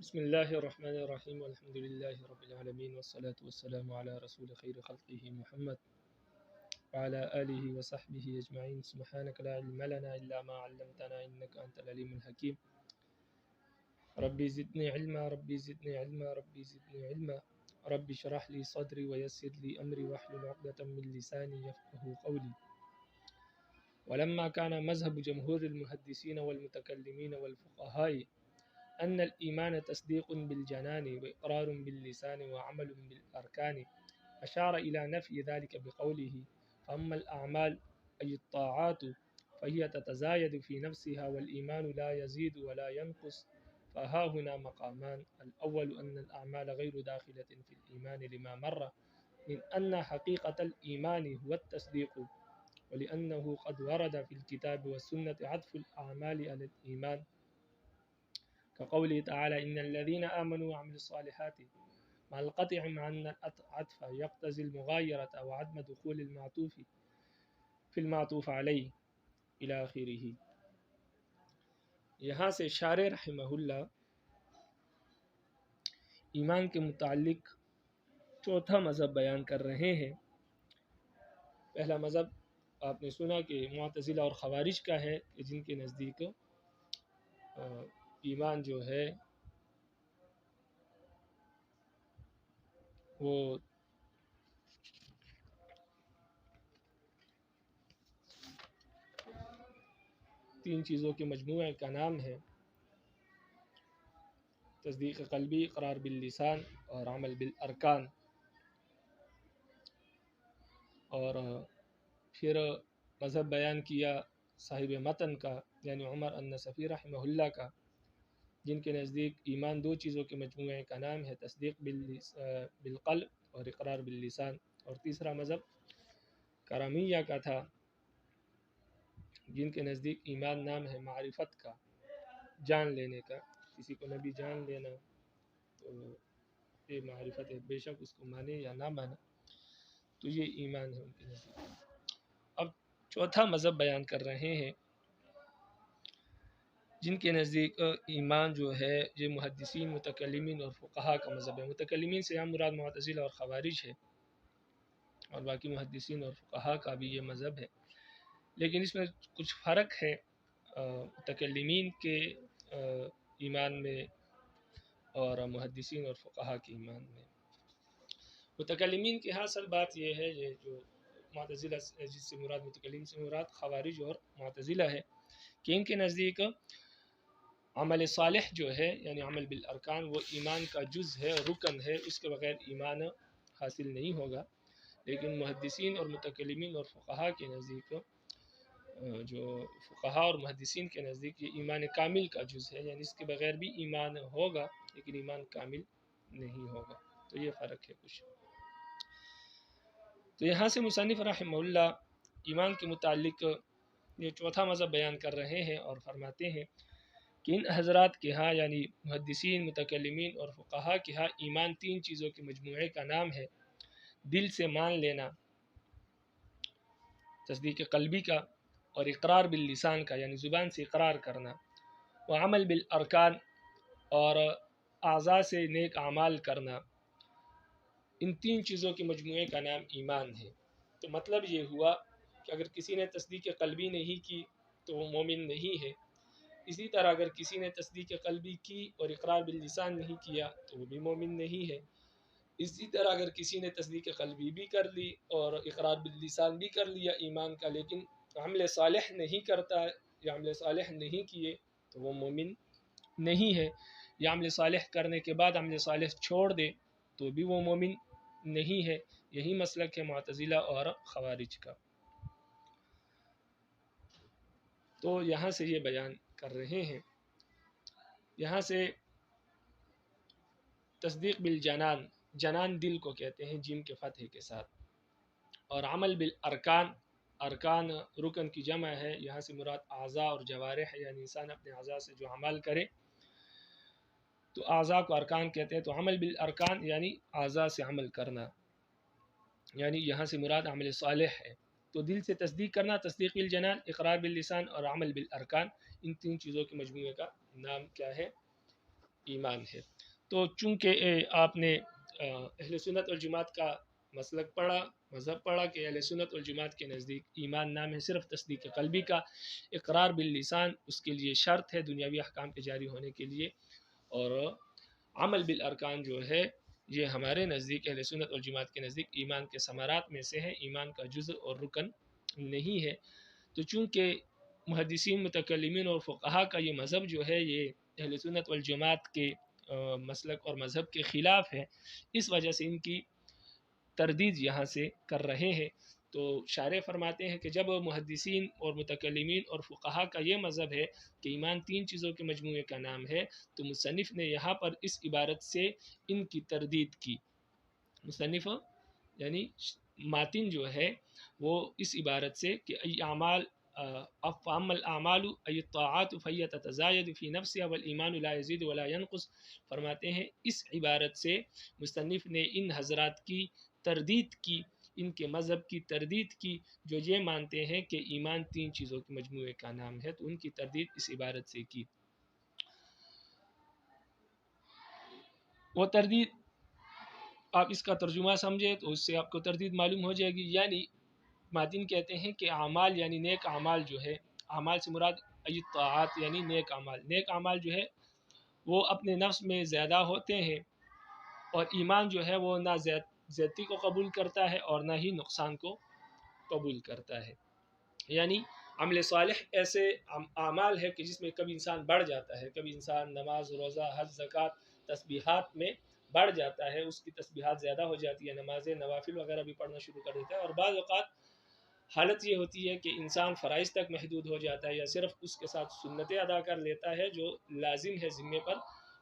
بسم الله الرحمن الرحيم والحمد لله رب العالمين والصلاة والسلام على رسول خير خلقه محمد وعلى آله وصحبه أجمعين. سبحانك لا علم لنا إلا ما علمتنا إنك أنت العليم الحكيم. ربي زدني علما ربي زدني علما ربي زدني علما ربي اشرح لي صدري ويسر لي أمري واحلل عقدة من لساني يفقه قولي. ولما كان مذهب جمهور المحدثين والمتكلمين والفقهاء أن الإيمان تصديق بالجنان وإقرار باللسان وعمل بالأركان، أشار إلى نفي ذلك بقوله: فأما الأعمال أي الطاعات فهي تتزايد في نفسها والإيمان لا يزيد ولا ينقص. فها هنا مقامان: الأول أن الأعمال غير داخلة في الإيمان لما مر من أن حقيقة الإيمان هو التصديق، ولأنه قد ورد في الكتاب والسنة عطف الأعمال على الإيمان، كقوله تعالى: إن الذين آمنوا وعملوا الصالحات، مع القطع مع أن العطف يقتضي المغايرة أو عدم دخول المعطوف في المعطوف عليه إلى آخره. یہاں سے شارح رحمہ اللہ ایمان کے متعلق چوتھا مذہب بیان کر رہے ہیں۔ پہلا مذہب آپ نے سنا کہ معتزلہ اور خوارج کا ہے، کہ جن کے نزدیک ایمان جو ہے وہ تین چیزوں کے مجموعے کا نام ہے: تصدیق قلبی، اقرار باللسان اور عمل بالارکان۔ اور پھر مذہب بیان کیا صاحب متن کا یعنی عمر النصفی رحمہ اللہ کا، جن کے نزدیک ایمان دو چیزوں کے مجموعے کا نام ہے: تصدیق بالقلب اور اقرار باللسان۔ اور تیسرا مذہب کرمیہ کا تھا، جن کے نزدیک ایمان نام ہے معرفت کا، جان لینے کا۔ کسی کو نبی جان لینا تو یہ معرفت ہے، بے شک اس کو مانے یا نہ مانے تو یہ ایمان ہے ان کے نزدیک۔ اب چوتھا مذہب بیان کر رہے ہیں، جن کے نزدیک ایمان جو ہے یہ محدثین، متکلمین اور فقہا کا مذہب ہے۔ متکلمین سے یہاں مراد معتزلہ اور خوارج ہے، اور باقی محدثین اور فقہا کا بھی یہ مذہب ہے، لیکن اس میں کچھ فرق ہے متکلمین کے ایمان میں اور محدثین اور فقہا کے ایمان میں۔ متکلمین کی اصل بات یہ ہے، یہ جو معتزلہ جس سے مراد متکلمین سے مراد خوارج اور معتزلہ ہے، کہ ان کے نزدیک عمل صالح جو ہے یعنی عمل بالارکان وہ ایمان کا جز ہے، رکن ہے، اس کے بغیر ایمان حاصل نہیں ہوگا۔ لیکن محدثین اور متکلمین اور فقہا کے نزدیک، جو فقہا اور محدثین کے نزدیک یہ ایمان کامل کا جز ہے، یعنی اس کے بغیر بھی ایمان ہوگا لیکن ایمان کامل نہیں ہوگا۔ تو یہ فرق ہے کچھ۔ تو یہاں سے مصنف رحمہ اللہ ایمان کے متعلق یہ چوتھا مذہب بیان کر رہے ہیں اور فرماتے ہیں کہ ان حضرات کے ہاں یعنی محدثین، متکلمین اور فقہا کے ہاں ایمان تین چیزوں کے مجموعے کا نام ہے: دل سے مان لینا، تصدیق قلبی کا، اور اقرار باللسان کا یعنی زبان سے اقرار کرنا، وعمل بالارکان اور اعضاء سے نیک اعمال کرنا۔ ان تین چیزوں کے مجموعے کا نام ایمان ہے۔ تو مطلب یہ ہوا کہ اگر کسی نے تصدیق قلبی نہیں کی تو وہ مومن نہیں ہے، اسی طرح اگر کسی نے تصدیق قلبی کی اور اقرار باللسان نہیں کیا تو وہ بھی مومن نہیں ہے، اسی طرح اگر کسی نے تصدیق قلبی بھی کر لی اور اقرار باللسان بھی کر لیا ایمان کا، لیکن عمل صالح نہیں کرتا یا عمل صالح نہیں کیے تو وہ مومن نہیں ہے، یا عمل صالح کرنے کے بعد عمل صالح چھوڑ دے تو بھی وہ مومن نہیں ہے۔ یہی مسلک ہے معتزلہ اور خوارج کا۔ تو یہاں سے یہ بیان کر رہے ہیں، یہاں سے تصدیق بالجنان، جنان دل کو کہتے ہیں جیم کے فتح کے ساتھ، اور عمل بالارکان، ارکان رکن کی جمع ہے، یہاں سے مراد اعضاء اور جوارح ہے، یعنی انسان اپنے اعضاء سے جو عمل کرے تو اعضاء کو ارکان کہتے ہیں۔ تو عمل بالارکان یعنی اعضاء سے عمل کرنا، یعنی یہاں سے مراد عمل صالح ہے۔ تو دل سے تصدیق کرنا، تصدیق بالجنان، اقرار باللسان اور عمل بالارکان، ان تین چیزوں کے مجموعے کا نام کیا ہے؟ ایمان ہے۔ تو چونکہ آپ نے اہل سنت والجماعت کا مسلک پڑھا، مذہب پڑھا کہ اہل سنت والجماعت کے نزدیک ایمان نام ہے صرف تصدیق قلبی کا، اقرار باللسان اس کے لیے شرط ہے دنیاوی احکام کے جاری ہونے کے لیے، اور عمل بالارکان جو ہے یہ ہمارے نزدیک اہل سنت والجماعت کے نزدیک ایمان کے ثمرات میں سے ہے، ایمان کا جزء اور رکن نہیں ہے۔ تو چونکہ محدثین، متکلمین اور فقہا کا یہ مذہب جو ہے یہ اہل سنت والجماعت کے مسلک اور مذہب کے خلاف ہے، اس وجہ سے ان کی تردید یہاں سے کر رہے ہیں۔ تو شارح فرماتے ہیں کہ جب محدثین اور متکلمین اور فقہا کا یہ مذہب ہے کہ ایمان 3 چیزوں کے مجموعے کا نام ہے، تو مصنف نے یہاں پر اس عبارت سے ان کی تردید کی۔ مصنف یعنی ماتن جو ہے وہ اس عبارت سے کہ اعمال فاما الاعمال ای الطاعات فهي تتزاید فی نفسها والایمان لا یزید ولا ینقص، فرماتے ہیں اس عبارت سے مصنف نے ان حضرات کی تردید کی، ان کے مذہب کی تردید کی جو یہ مانتے ہیں کہ ایمان 3 چیزوں کے مجموعے کا نام ہے، تو ان کی تردید اس عبارت سے کی۔ وہ تردید آپ اس کا ترجمہ سمجھے تو اس سے آپ کو تردید معلوم ہو جائے گی۔ یعنی ماتن کہتے ہیں کہ اعمال یعنی نیک اعمال جو ہے، اعمال سے مراد الطاعات یعنی نیک اعمال، نیک اعمال جو ہے وہ اپنے نفس میں زیادہ ہوتے ہیں، اور ایمان جو ہے وہ نہ زیادتی کو قبول کرتا ہے اور نہ ہی نقصان کو قبول کرتا ہے۔ یعنی عمل صالح ایسے اعمال ہے کہ جس میں کبھی انسان بڑھ جاتا ہے، کبھی انسان نماز، روزہ، حج، زکوٰۃ، تسبیحات میں بڑھ جاتا ہے، اس کی تسبیحات زیادہ ہو جاتی ہے، نمازیں، نوافل وغیرہ بھی پڑھنا شروع کر دیتا ہے، اور بعض اوقات حالت یہ ہوتی ہے کہ انسان فرائض تک محدود ہو جاتا ہے یا صرف اس کے ساتھ سنتیں ادا کر لیتا ہے جو لازم ہے ذمے پر،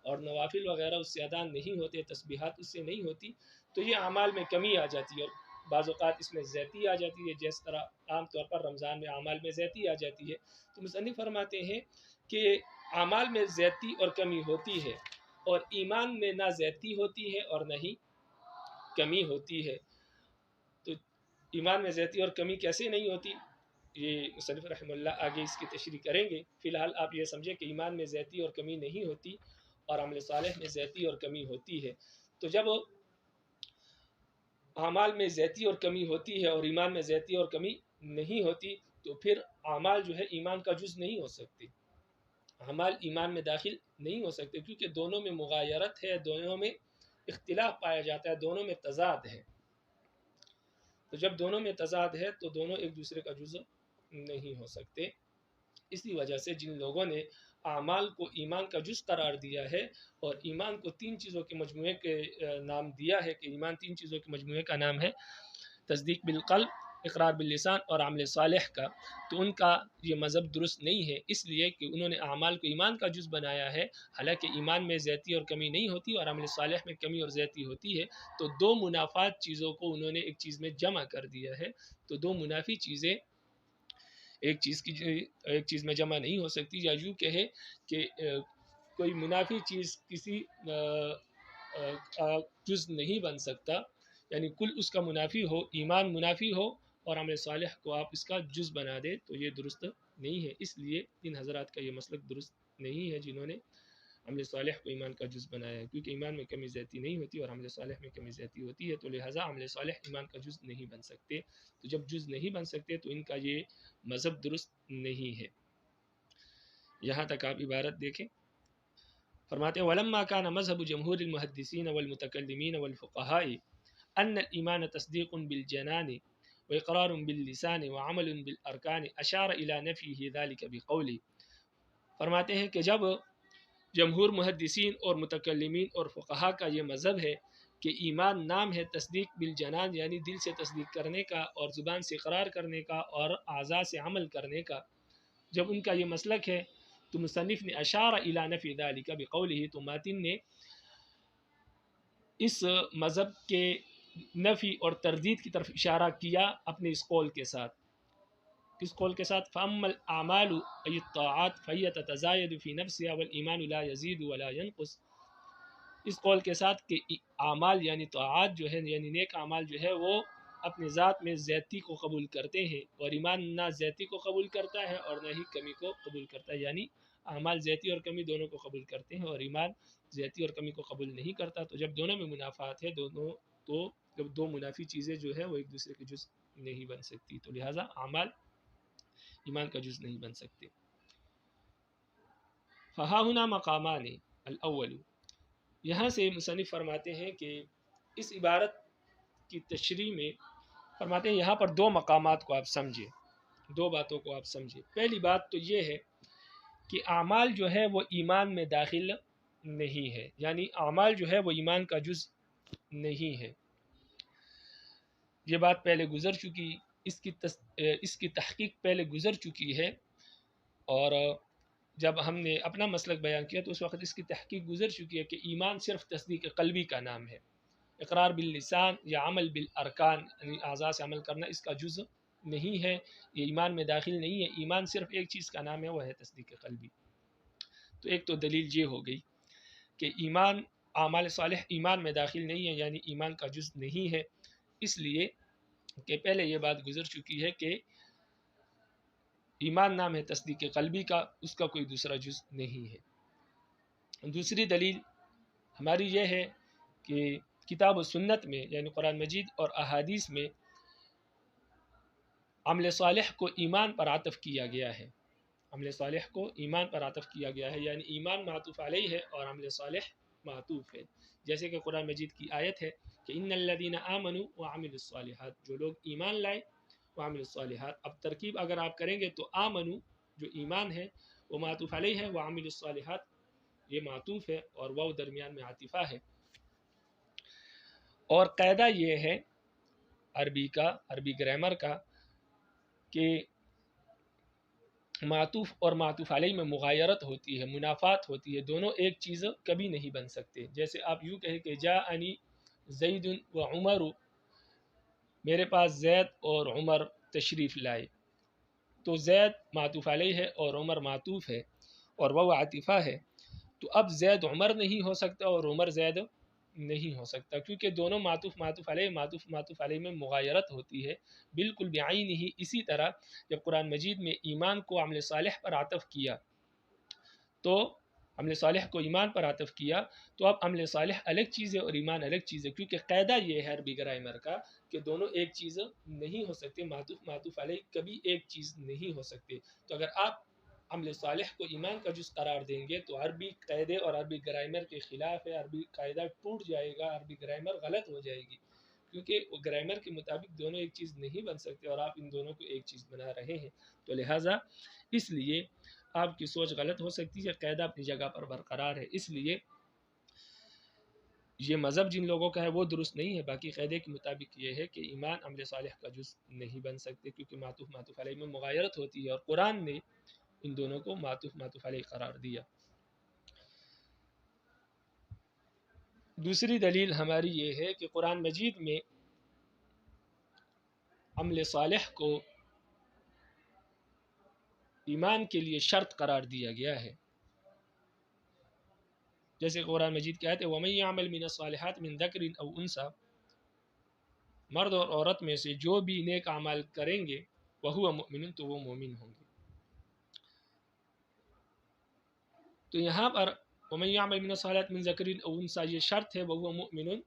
اور نوافل وغیرہ اس سے ادا نہیں ہوتے، تسبیحات اس سے نہیں ہوتی، تو یہ اعمال میں کمی آ جاتی ہے، اور بعض اوقات اس میں زیادتی آ جاتی ہے، جس طرح عام طور پر رمضان میں اعمال میں زیادتی آ جاتی ہے۔ تو مصنف فرماتے ہیں کہ اعمال میں زیادتی اور کمی ہوتی ہے، اور ایمان میں نہ زیادتی ہوتی ہے اور نہ ہی کمی ہوتی ہے۔ تو ایمان میں زیادتی اور کمی کیسے نہیں ہوتی، یہ مصنف رحمہ اللہ آگے اس کی تشریح کریں گے۔ فی الحال آپ یہ سمجھیں کہ ایمان میں زیادتی اور کمی نہیں ہوتی اور عمل صالح میں زیادتی اور کمی ہوتی ہے۔ تو جب اعمال میں زیادتی اور کمی ہوتی ہے اور ایمان میں زیادتی اور کمی نہیں ہوتی، تو پھر اعمال جو ہے ایمان کا جز نہیں ہو سکتے، اعمال ایمان میں داخل نہیں ہو سکتے، کیونکہ دونوں میں مغایرت ہے، دونوں میں اختلاف پایا جاتا ہے، دونوں میں تضاد ہے۔ تو جب دونوں میں تضاد ہے تو دونوں ایک دوسرے کا جز نہیں ہو سکتے۔ اسی وجہ سے جن لوگوں نے اعمال کو ایمان کا جز قرار دیا ہے اور ایمان کو 3 چیزوں کے مجموعے کے نام دیا ہے کہ ایمان 3 چیزوں کے مجموعے کا نام ہے، تصدیق بالقلب، اقرار باللسان اور عمل صالح کا، تو ان کا یہ مذہب درست نہیں ہے، اس لیے کہ انہوں نے اعمال کو ایمان کا جز بنایا ہے، حالانکہ ایمان میں زیادتی اور کمی نہیں ہوتی اور عمل صالح میں کمی اور زیادتی ہوتی ہے۔ تو 2 منافات چیزوں کو انہوں نے ایک چیز میں جمع کر دیا ہے، تو 2 منافی چیزیں ایک چیز میں جمع نہیں ہو سکتی، یا یوں کہے کہ کوئی منافی چیز کسی جز نہیں بن سکتا، یعنی کل اس کا منافی ہو، ایمان منافی ہو اور عمل صالح کو آپ اس کا جز بنا دے تو یہ درست نہیں ہے۔ اس لیے ان حضرات کا یہ مسلک درست نہیں ہے جنہوں نے عمل صالح کو ایمان کا جز بنایا ہے، کیونکہ ایمان میں کمی زیادتی نہیں ہوتی اور عمل صالح میں کمی زیادتی ہوتی ہے، تو لہٰذا عمل صالح ایمان کا جز نہیں بن سکتے۔ تو جب جز نہیں بن سکتے تو ان کا یہ مذہب درست نہیں ہے۔ یہاں تک آپ عبارت دیکھیں، فرماتے ہیں وَلَمَّا كَانَ مَذْهَبُ جَمْهُورِ الْمُحَدِّثِينَ وَالْمُتَكَلِّمِينَ وَالْفُقَهَاءِ أَنَّ الْإِيمَانَ تَصْدِيقٌ بِالْجَنَانِ وَإِقْرَارٌ بِاللِّسَانِ وَعَمَلٌ بِالْأَرْكَانِ أَشَارَ إِلَى نَفْيِهِ ذَلِكَ بِقَوْلِهِ، فرماتے ہیں کہ جب جمہور محدثین اور متکلمین اور فقہا کا یہ مذہب ہے کہ ایمان نام ہے تصدیق بالجنان یعنی دل سے تصدیق کرنے کا اور زبان سے اقرار کرنے کا اور اعضاء سے عمل کرنے کا، جب ان کا یہ مسلک ہے تو مصنف نے اشار الی نفی ذلک بقولہ، تو ماتن نے اس مذہب کے نفی اور تردید کی طرف اشارہ کیا اپنے اس قول کے ساتھ۔ کس قول کے ساتھ؟ فَأَمَّا الْأَعْمَالُ أَيِ الطَّاعَاتُ فَهِيَ تَتَزَايَدُ فِي نَفْسِهَا وَالْإِيمَانُ لَا يَزِيدُ وَلَا يَنْقُصُ، اس قول کے ساتھ کہ اعمال یعنی طاعات جو ہے یعنی نیک اعمال جو ہے وہ اپنے ذات میں زیادتی کو قبول کرتے ہیں، اور ایمان نہ زیادتی کو قبول کرتا ہے اور نہ ہی کمی کو قبول کرتا ہے، یعنی اعمال زیادتی اور کمی دونوں کو قبول کرتے ہیں اور ایمان زیادتی اور کمی کو قبول نہیں کرتا. تو جب دونوں میں منافات ہے جب دو منافی چیزیں جو ہے وہ ایک دوسرے کے جز نہیں بن سکتی، تو لہٰذا اعمال ایمان کا جز نہیں بن سکتے. فہا ہنا مقامان الاول، یہاں سے مصنف فرماتے ہیں کہ اس عبارت کی تشریح میں فرماتے ہیں یہاں پر دو مقامات کو آپ سمجھیں، دو باتوں کو آپ سمجھیں. پہلی بات تو یہ ہے کہ اعمال جو ہے وہ ایمان میں داخل نہیں ہے، یعنی اعمال جو ہے وہ ایمان کا جز نہیں ہے. یہ بات پہلے گزر چکی، اس کی تحقیق پہلے گزر چکی ہے، اور جب ہم نے اپنا مسلک بیان کیا تو اس وقت اس کی تحقیق گزر چکی ہے کہ ایمان صرف تصدیق قلبی کا نام ہے. اقرار باللسان یا عمل بالارکان، یعنی اعضاء سے عمل کرنا اس کا جز نہیں ہے، یہ ایمان میں داخل نہیں ہے. ایمان صرف ایک چیز کا نام ہے، وہ ہے تصدیق قلبی. تو ایک تو دلیل یہ ہو گئی کہ ایمان، اعمال صالح ایمان میں داخل نہیں ہے، یعنی ایمان کا جز نہیں ہے، اس لیے کہ پہلے یہ بات گزر چکی ہے کہ ایمان نام ہے تصدیق قلبی کا، اس کا کوئی دوسرا جز نہیں ہے. دوسری دلیل ہماری یہ ہے کہ کتاب و سنت میں یعنی قرآن مجید اور احادیث میں عمل صالح کو ایمان پر عطف کیا گیا ہے. عمل صالح کو ایمان پر عطف کیا گیا ہے، یعنی ایمان معطوف علیہ ہے اور عمل صالح معطوف ہے. جیسے کہ قرآن مجید کی آیت ہے کہ ان الذین آمنوا وعملوا الصالحات، جو لوگ ایمان لائے وعملوا الصالحات. اب ترکیب اگر آپ کریں گے تو آمنو جو ایمان ہے وہ معطوف علیہ ہے، وعملوا الصالحات یہ معطوف ہے، اور واو درمیان میں عاطفہ ہے. اور قاعدہ یہ ہے عربی گرامر کا کہ معطوف اور معطوف علیہ میں مغایرت ہوتی ہے، منافات ہوتی ہے، دونوں ایک چیز کبھی نہیں بن سکتے. جیسے آپ یوں کہیں کہ جاءنی زید و عمر، میرے پاس زید اور عمر تشریف لائے، تو زید معطوف علیہ ہے اور عمر معطوف ہے اور وہ عاطفہ ہے. تو اب زید عمر نہیں ہو سکتا اور عمر زید نہیں ہو سکتا، کیونکہ دونوں معطوف علیہ میں مغایرت ہوتی ہے بالکل بعین ہی. اسی طرح جب قرآن مجید میں ایمان کو عمل صالح پر عطف کیا تو عمل صالح کو ایمان پر عطف کیا تو اب عمل صالح الگ چیز ہے اور ایمان الگ چیز ہے، کیونکہ قاعدہ یہ ہے عربی گرامر کا کہ دونوں ایک چیز نہیں ہو سکتے، معطوف علیہ کبھی ایک چیز نہیں ہو سکتے. تو اگر آپ عمل صالح کو ایمان کا جز قرار دیں گے تو عربی قاعدے اور عربی گرامر کے خلاف ہے، عربی قاعدہ ٹوٹ جائے گا، عربی گرامر غلط ہو جائے گی، کیونکہ وہ گرامر کے مطابق دونوں ایک چیز نہیں بن سکتے اور آپ ان دونوں کو ایک چیز بنا رہے ہیں. تو لہٰذا اس لیے آپ کی سوچ غلط ہو سکتی ہے، قاعدہ اپنی جگہ پر برقرار ہے. اس لیے یہ مذہب جن لوگوں کا ہے وہ درست نہیں ہے. باقی قاعدے کے مطابق یہ ہے کہ ایمان عمل صالح کا جز نہیں بن سکتے، کیونکہ معطوف علیہ میں مغایرت ہوتی ہے اور قرآن نے ان دونوں کو معطوف علیہ قرار دیا. دوسری دلیل ہماری یہ ہے کہ قرآن مجید میں عمل صالح کو ایمان کے لیے شرط قرار دیا گیا ہے. جیسے قرآن مجید کی آیت ہے وَمَن يَعْمَلْ مِنَ الصَّالِحَاتِ مِن ذَكْرٍ أَوْ أُنثَىٰ، مرد اور عورت میں سے جو بھی نیک اعمال کریں گے وَهُوَ مُؤْمِنٌ، تو وہ مومن ہوں گے. تو یہاں پر وَمَن يَعْمَلْ مِنَ الصَّالِحَاتِ مِن ذَكْرٍ أَوْ أُنثَىٰ یہ شرط ہے، وَهُوَ مُؤْمِنٌ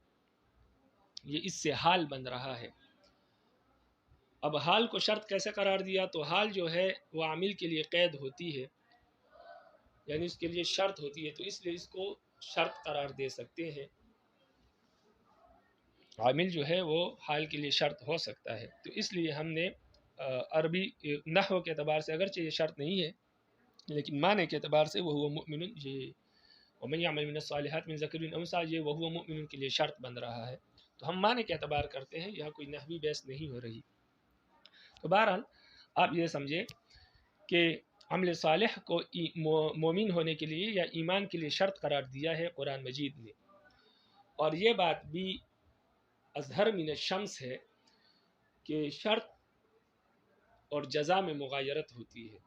یہ اس سے حال بن رہا ہے. اب حال کو شرط کیسے قرار دیا؟ تو حال جو ہے وہ عامل کے لیے قید ہوتی ہے، یعنی اس کے لیے شرط ہوتی ہے، تو اس لیے اس کو شرط قرار دے سکتے ہیں. عامل جو ہے وہ حال کے لیے شرط ہو سکتا ہے. تو اس لیے ہم نے عربی نحو کے اعتبار سے اگرچہ یہ شرط نہیں ہے لیکن معنی کے اعتبار سے وَهُوَ مُؤْمِنٌ، یہ وَمَن يَعْمَلْ مِنَ الصَّالِحَاتِ مِن ذَكْرٍ أَوْ أُنثَىٰ یہ وَهُوَ مُؤْمِنٌ کے لیے شرط بن رہا ہے. تو ہم معنی کے اعتبار کرتے ہیں، یہاں کوئی نحوی بحث نہیں ہو رہی. تو بہرحال آپ یہ سمجھیں کہ عمل صالح کو مومن ہونے کے لیے یا ایمان کے لیے شرط قرار دیا ہے قرآن مجید نے. اور یہ بات بھی اظہر من الشمس ہے کہ شرط اور جزا میں مغایرت ہوتی ہے.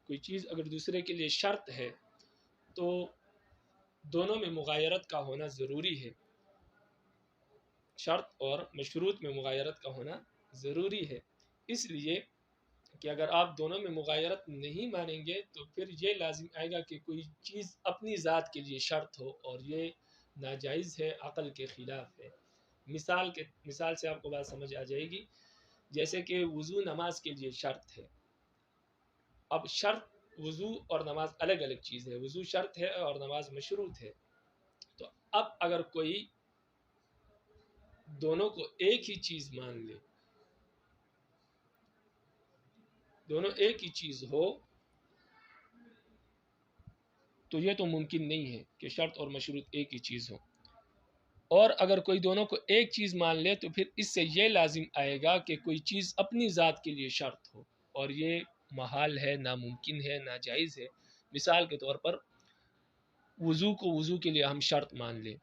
کوئی چیز اگر دوسرے کے لیے شرط ہے تو دونوں میں مغایرت کا ہونا ضروری ہے، شرط اور مشروط میں مغایرت کا ہونا ضروری ہے. اس لیے کہ اگر آپ دونوں میں مغایرت نہیں مانیں گے تو پھر یہ لازم آئے گا کہ کوئی چیز اپنی ذات کے لیے شرط ہو، اور یہ ناجائز ہے، عقل کے خلاف ہے۔ مثال سے آپ کو بات سمجھ آ جائے گی، جیسے کہ وضو نماز کے لیے شرط ہے۔ اب شرط وضو اور نماز الگ الگ چیز ہے، وضو شرط ہے اور نماز مشروط ہے۔ تو اب اگر کوئی دونوں کو ایک ہی چیز مان لے، دونوں ایک ہی چیز ہو، تو یہ تو ممکن نہیں ہے کہ شرط اور مشروط ایک ہی چیز ہو۔ اور اگر کوئی دونوں کو ایک چیز مان لے تو پھر اس سے یہ لازم آئے گا کہ کوئی چیز اپنی ذات کے لیے شرط ہو، اور یہ محال ہے، ناممکن ہے، ناجائز ہے۔ مثال کے طور پر وضو کو وضو کے لیے ہم شرط مان لیں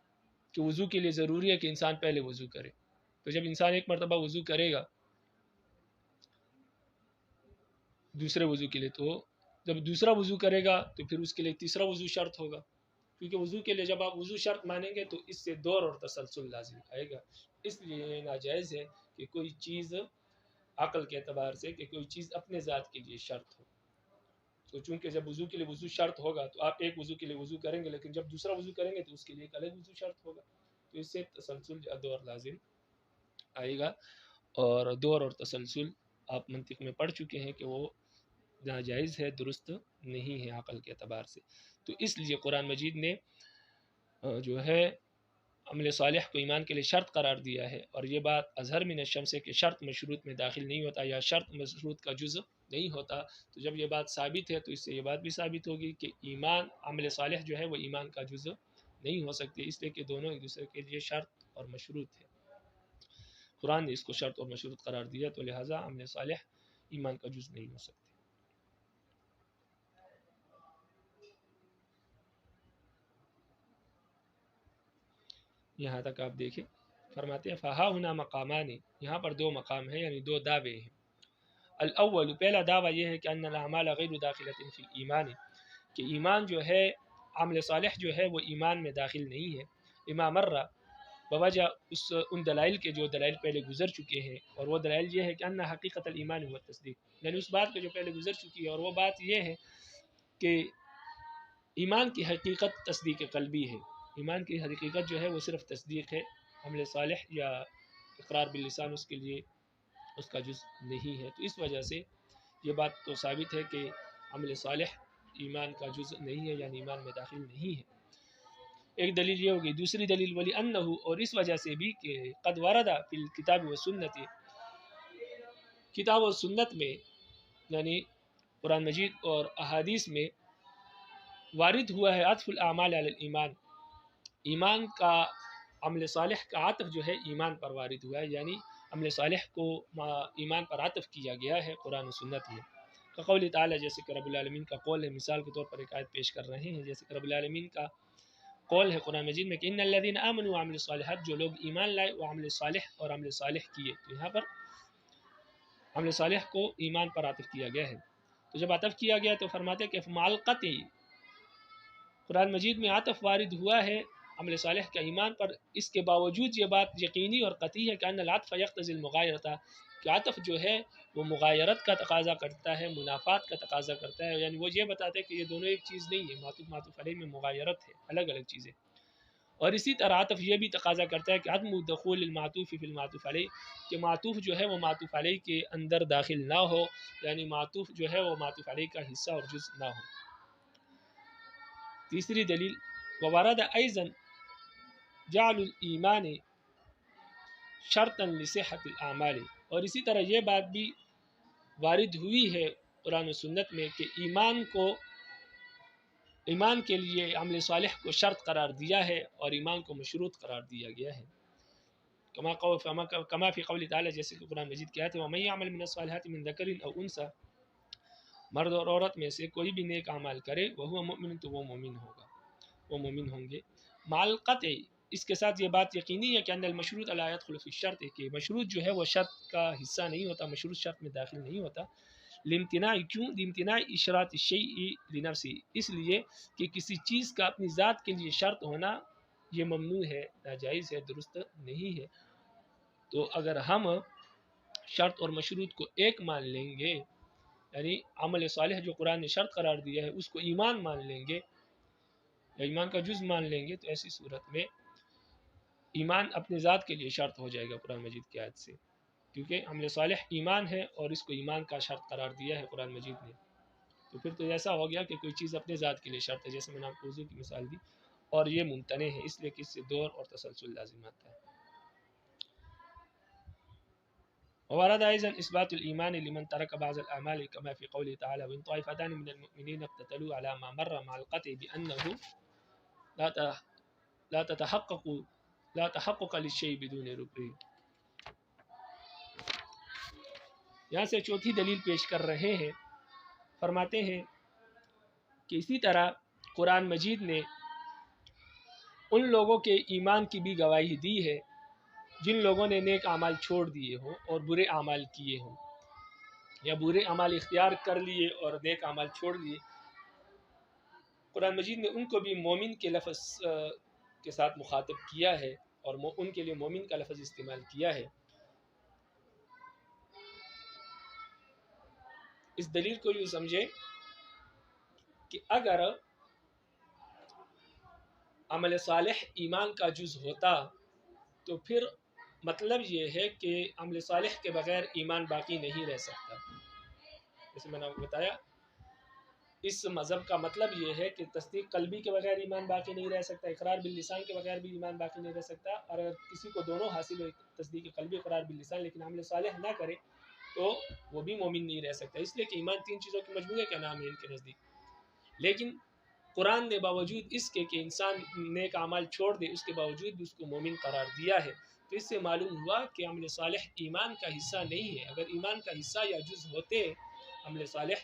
کہ وضو کے لیے ضروری ہے کہ انسان پہلے وضو کرے، تو جب انسان ایک مرتبہ وضو کرے گا دوسرے وضو کے لیے، تو جب دوسرا وضو کرے گا تو پھر اس کے لیے تیسرا وضو شرط ہوگا، کیونکہ وضو کے لیے جب آپ وضو شرط مانیں گے تو اس سے دور اور تسلسل لازم آئے گا۔ اس لیے یہ ناجائز ہے کہ کوئی چیز عقل کے اعتبار سے کہ کوئی چیز اپنے ذات کے لیے شرط ہو۔ تو چونکہ جب وضو کے لیے وضو شرط ہوگا تو آپ ایک وضو کے لیے وضو کریں گے، لیکن جب دوسرا وضو کریں گے تو اس کے لیے ایک الگ وضو شرط ہوگا، تو اس سے تسلسل یا دور لازم آئے گا۔ اور دور اور تسلسل آپ منطق میں پڑھ چکے ہیں کہ وہ ناجائز ہے، درست نہیں ہے عقل کے اعتبار سے۔ تو اس لیے قرآن مجید نے جو ہے عمل صالح کو ایمان کے لیے شرط قرار دیا ہے، اور یہ بات اظہر من الشمس ہے کہ شرط مشروط میں داخل نہیں ہوتا یا شرط مشروط کا جزء نہیں ہوتا۔ تو جب یہ بات ثابت ہے تو اس سے یہ بات بھی ثابت ہوگی کہ ایمان عمل صالح جو ہے وہ ایمان کا جزء نہیں ہو سکتی، اس لیے کہ دونوں ایک دوسرے کے لیے شرط اور مشروط ہے۔ قرآن نے اس کو شرط اور مشروط قرار دیا، تو لہٰذا عمل صالح ایمان کا جزء نہیں ہو سکتے۔ یہاں تک آپ دیکھیں، فرماتے ہیں فہا ہنا مقامان، یہاں پر دو مقام ہیں، یعنی دو دعوے ہیں۔ الاول، پہلا دعویٰ یہ ہے کہ ان الاعمال غیر داخلۃ فی الایمان، کہ ایمان جو ہے، عمل صالح جو ہے وہ ایمان میں داخل نہیں ہے۔ لما مر، بوجہ ان دلائل کے جو دلائل پہلے گزر چکے ہیں، اور وہ دلائل یہ ہے کہ ان حقیقت الایمان ہوا التصدیق، یعنی اس بات کے جو پہلے گزر چکی ہے، اور وہ بات یہ ہے کہ ایمان کی حقیقت تصدیق قلبی ہے۔ ایمان کی حقیقت جو ہے وہ صرف تصدیق ہے، عمل صالح یا اقرار باللسان اس کے لیے اس کا جز نہیں ہے۔ تو اس وجہ سے یہ بات تو ثابت ہے کہ عمل صالح ایمان کا جز نہیں ہے، یعنی ایمان میں داخل نہیں ہے۔ ایک دلیل یہ ہوگی۔ دوسری دلیل ولی انہو، اور اس وجہ سے بھی کہ قد ورد فی الکتاب و سنت، کتاب و سنت میں یعنی قرآن مجید اور احادیث میں وارد ہوا ہے عطف الاعمال علی الایمان، ایمان کا عمل صالح کا عطف جو ہے ایمان پر وارد ہوا ہے، یعنی عمل صالح کو ایمان پر عطف کیا گیا ہے قرآن و سنت میں۔ قول تعالیٰ، جیسے کہ رب العالمین کا قول ہے، مثال کے طور پر ایک آیت پیش کر رہے ہیں، جیسے کہ رب العالمین کا قول ہے قرآن مجید میں کہ ان الذین آمنوا وعملوا الصالحات، جو لوگ ایمان لائے وعمل صالح اور عمل صالح کیے، تو یہاں پر عمل صالح کو ایمان پر عطف کیا گیا ہے۔ تو جب عطف کیا گیا تو فرماتے کہ مع القطع، قرآن مجید میں عطف وارد ہوا ہے عمل صالح کا ایمان پر، اس کے باوجود یہ بات یقینی اور قطعی ہے کہ ان العطف یقتضی المغایرۃ، کہ عطف جو ہے وہ مغایرت کا تقاضا کرتا ہے، منافات کا تقاضا کرتا ہے، یعنی وہ یہ بتاتے ہیں کہ یہ دونوں ایک چیز نہیں ہے، معطوف معطوف علیہ میں مغایرت ہے، الگ الگ چیزیں۔ اور اسی طرح عطف یہ بھی تقاضا کرتا ہے کہ عدم دخول المعطوف فی المعطوف علیہ، کہ معطوف جو ہے وہ معطوف علیہ کے اندر داخل نہ ہو، یعنی معطوف جو ہے وہ معطوف علیہ کا حصہ اور جز نہ ہو۔ تیسری دلیل وورد ایضا جعل الایمان شرطا لصحت الاعمال، اور اسی طرح یہ بات بھی وارد ہوئی ہے قرآن و سنت میں کہ ایمان کے لیے عمل صالح کو شرط قرار دیا ہے اور ایمان کو مشروط قرار دیا گیا ہے۔ کما فی قول تعالی، جیسے کہ قرآن مجید کہتے ہیں ومن یعمل من الصالحات من ذکر او انثی، مرد اور عورت میں سے کوئی بھی نیک اعمال کرے وہو مؤمن، تو وہ مومن ہوگا، وہ مومن ہوں گے۔ مع القطع، اس کے ساتھ یہ بات یقینی ہے کہ ان المشروط لا يدخل فی الشرط، کہ مشروط جو ہے وہ شرط کا حصہ نہیں ہوتا، مشروط شرط میں داخل نہیں ہوتا۔ لامتناع، کیوں؟ لامتناع اشراط الشیء لنفسه، اس لیے کہ کسی چیز کا اپنی ذات کے لیے شرط ہونا یہ ممنوع ہے، ناجائز ہے، درست نہیں ہے۔ تو اگر ہم شرط اور مشروط کو ایک مان لیں گے یعنی عمل صالح جو قرآن نے شرط قرار دیا ہے اس کو ایمان مان لیں گے یا ایمان کا جز مان لیں گے، تو ایسی صورت میں ایمان اپنے ذات کے لیے شرط ہو جائے گا قرآن مجید کی آیت سے، کیونکہ عمل صالح ایمان ہے اور اس کو ایمان کا شرط قرار دیا ہے قرآن مجید نے. تو پھر تو ایسا ہو گیا کہ کوئی چیز اپنے ذات کے لیے شرط ہے، جیسے میں نے آپ کو وضو کی مثال دی، اور یہ ممتنع ہے اس لیے کہ اس سے دور اور تسلسل لازم آتا ہے. وورد أيضا إثبات الإيمان لمن ترك بعض الأعمال كما في قوله تعالى وإن طائفتان من المؤمنين اقتتلوا على ما مر مع القطع بأنه لا تحقق للشيء بدون ركن. یہاں سے چوتھی دلیل پیش کر رہے ہیں، فرماتے ہیں کہ اسی طرح قرآن مجید نے ان لوگوں کے ایمان کی بھی گواہی دی ہے جن لوگوں نے نیک اعمال چھوڑ دیے ہوں اور برے اعمال کیے ہوں، یا برے اعمال اختیار کر لیے اور نیک اعمال چھوڑ لیے. قرآن مجید نے ان کو بھی مومن کے لفظ کے ساتھ مخاطب کیا ہے اور ان کے لیے مومن کا لفظ استعمال کیا ہے. اس دلیل کو یوں سمجھے کہ اگر عمل صالح ایمان کا جز ہوتا تو پھر مطلب یہ ہے کہ عمل صالح کے بغیر ایمان باقی نہیں رہ سکتا. جیسے میں نے آپ کو بتایا، اس مذہب کا مطلب یہ ہے کہ تصدیق قلبی کے بغیر ایمان باقی نہیں رہ سکتا، اقرار باللسان کے بغیر بھی ایمان باقی نہیں رہ سکتا، اور اگر کسی کو دونوں حاصل ہو، تصدیق قلبی اقرار باللسان، لیکن عمل صالح نہ کرے تو وہ بھی مومن نہیں رہ سکتا. اس لیے کہ ایمان تین چیزوں کے مجموعے کا نام ہے ان کے نزدیک. لیکن قرآن نے باوجود اس کے کہ انسان نیک اعمال چھوڑ دے اس کے باوجود بھی اس کو مومن قرار دیا ہے. تو اس سے معلوم ہوا کہ عمل صالح ایمان کا حصہ نہیں ہے. اگر ایمان کا حصہ یا جز ہوتے عمل صالح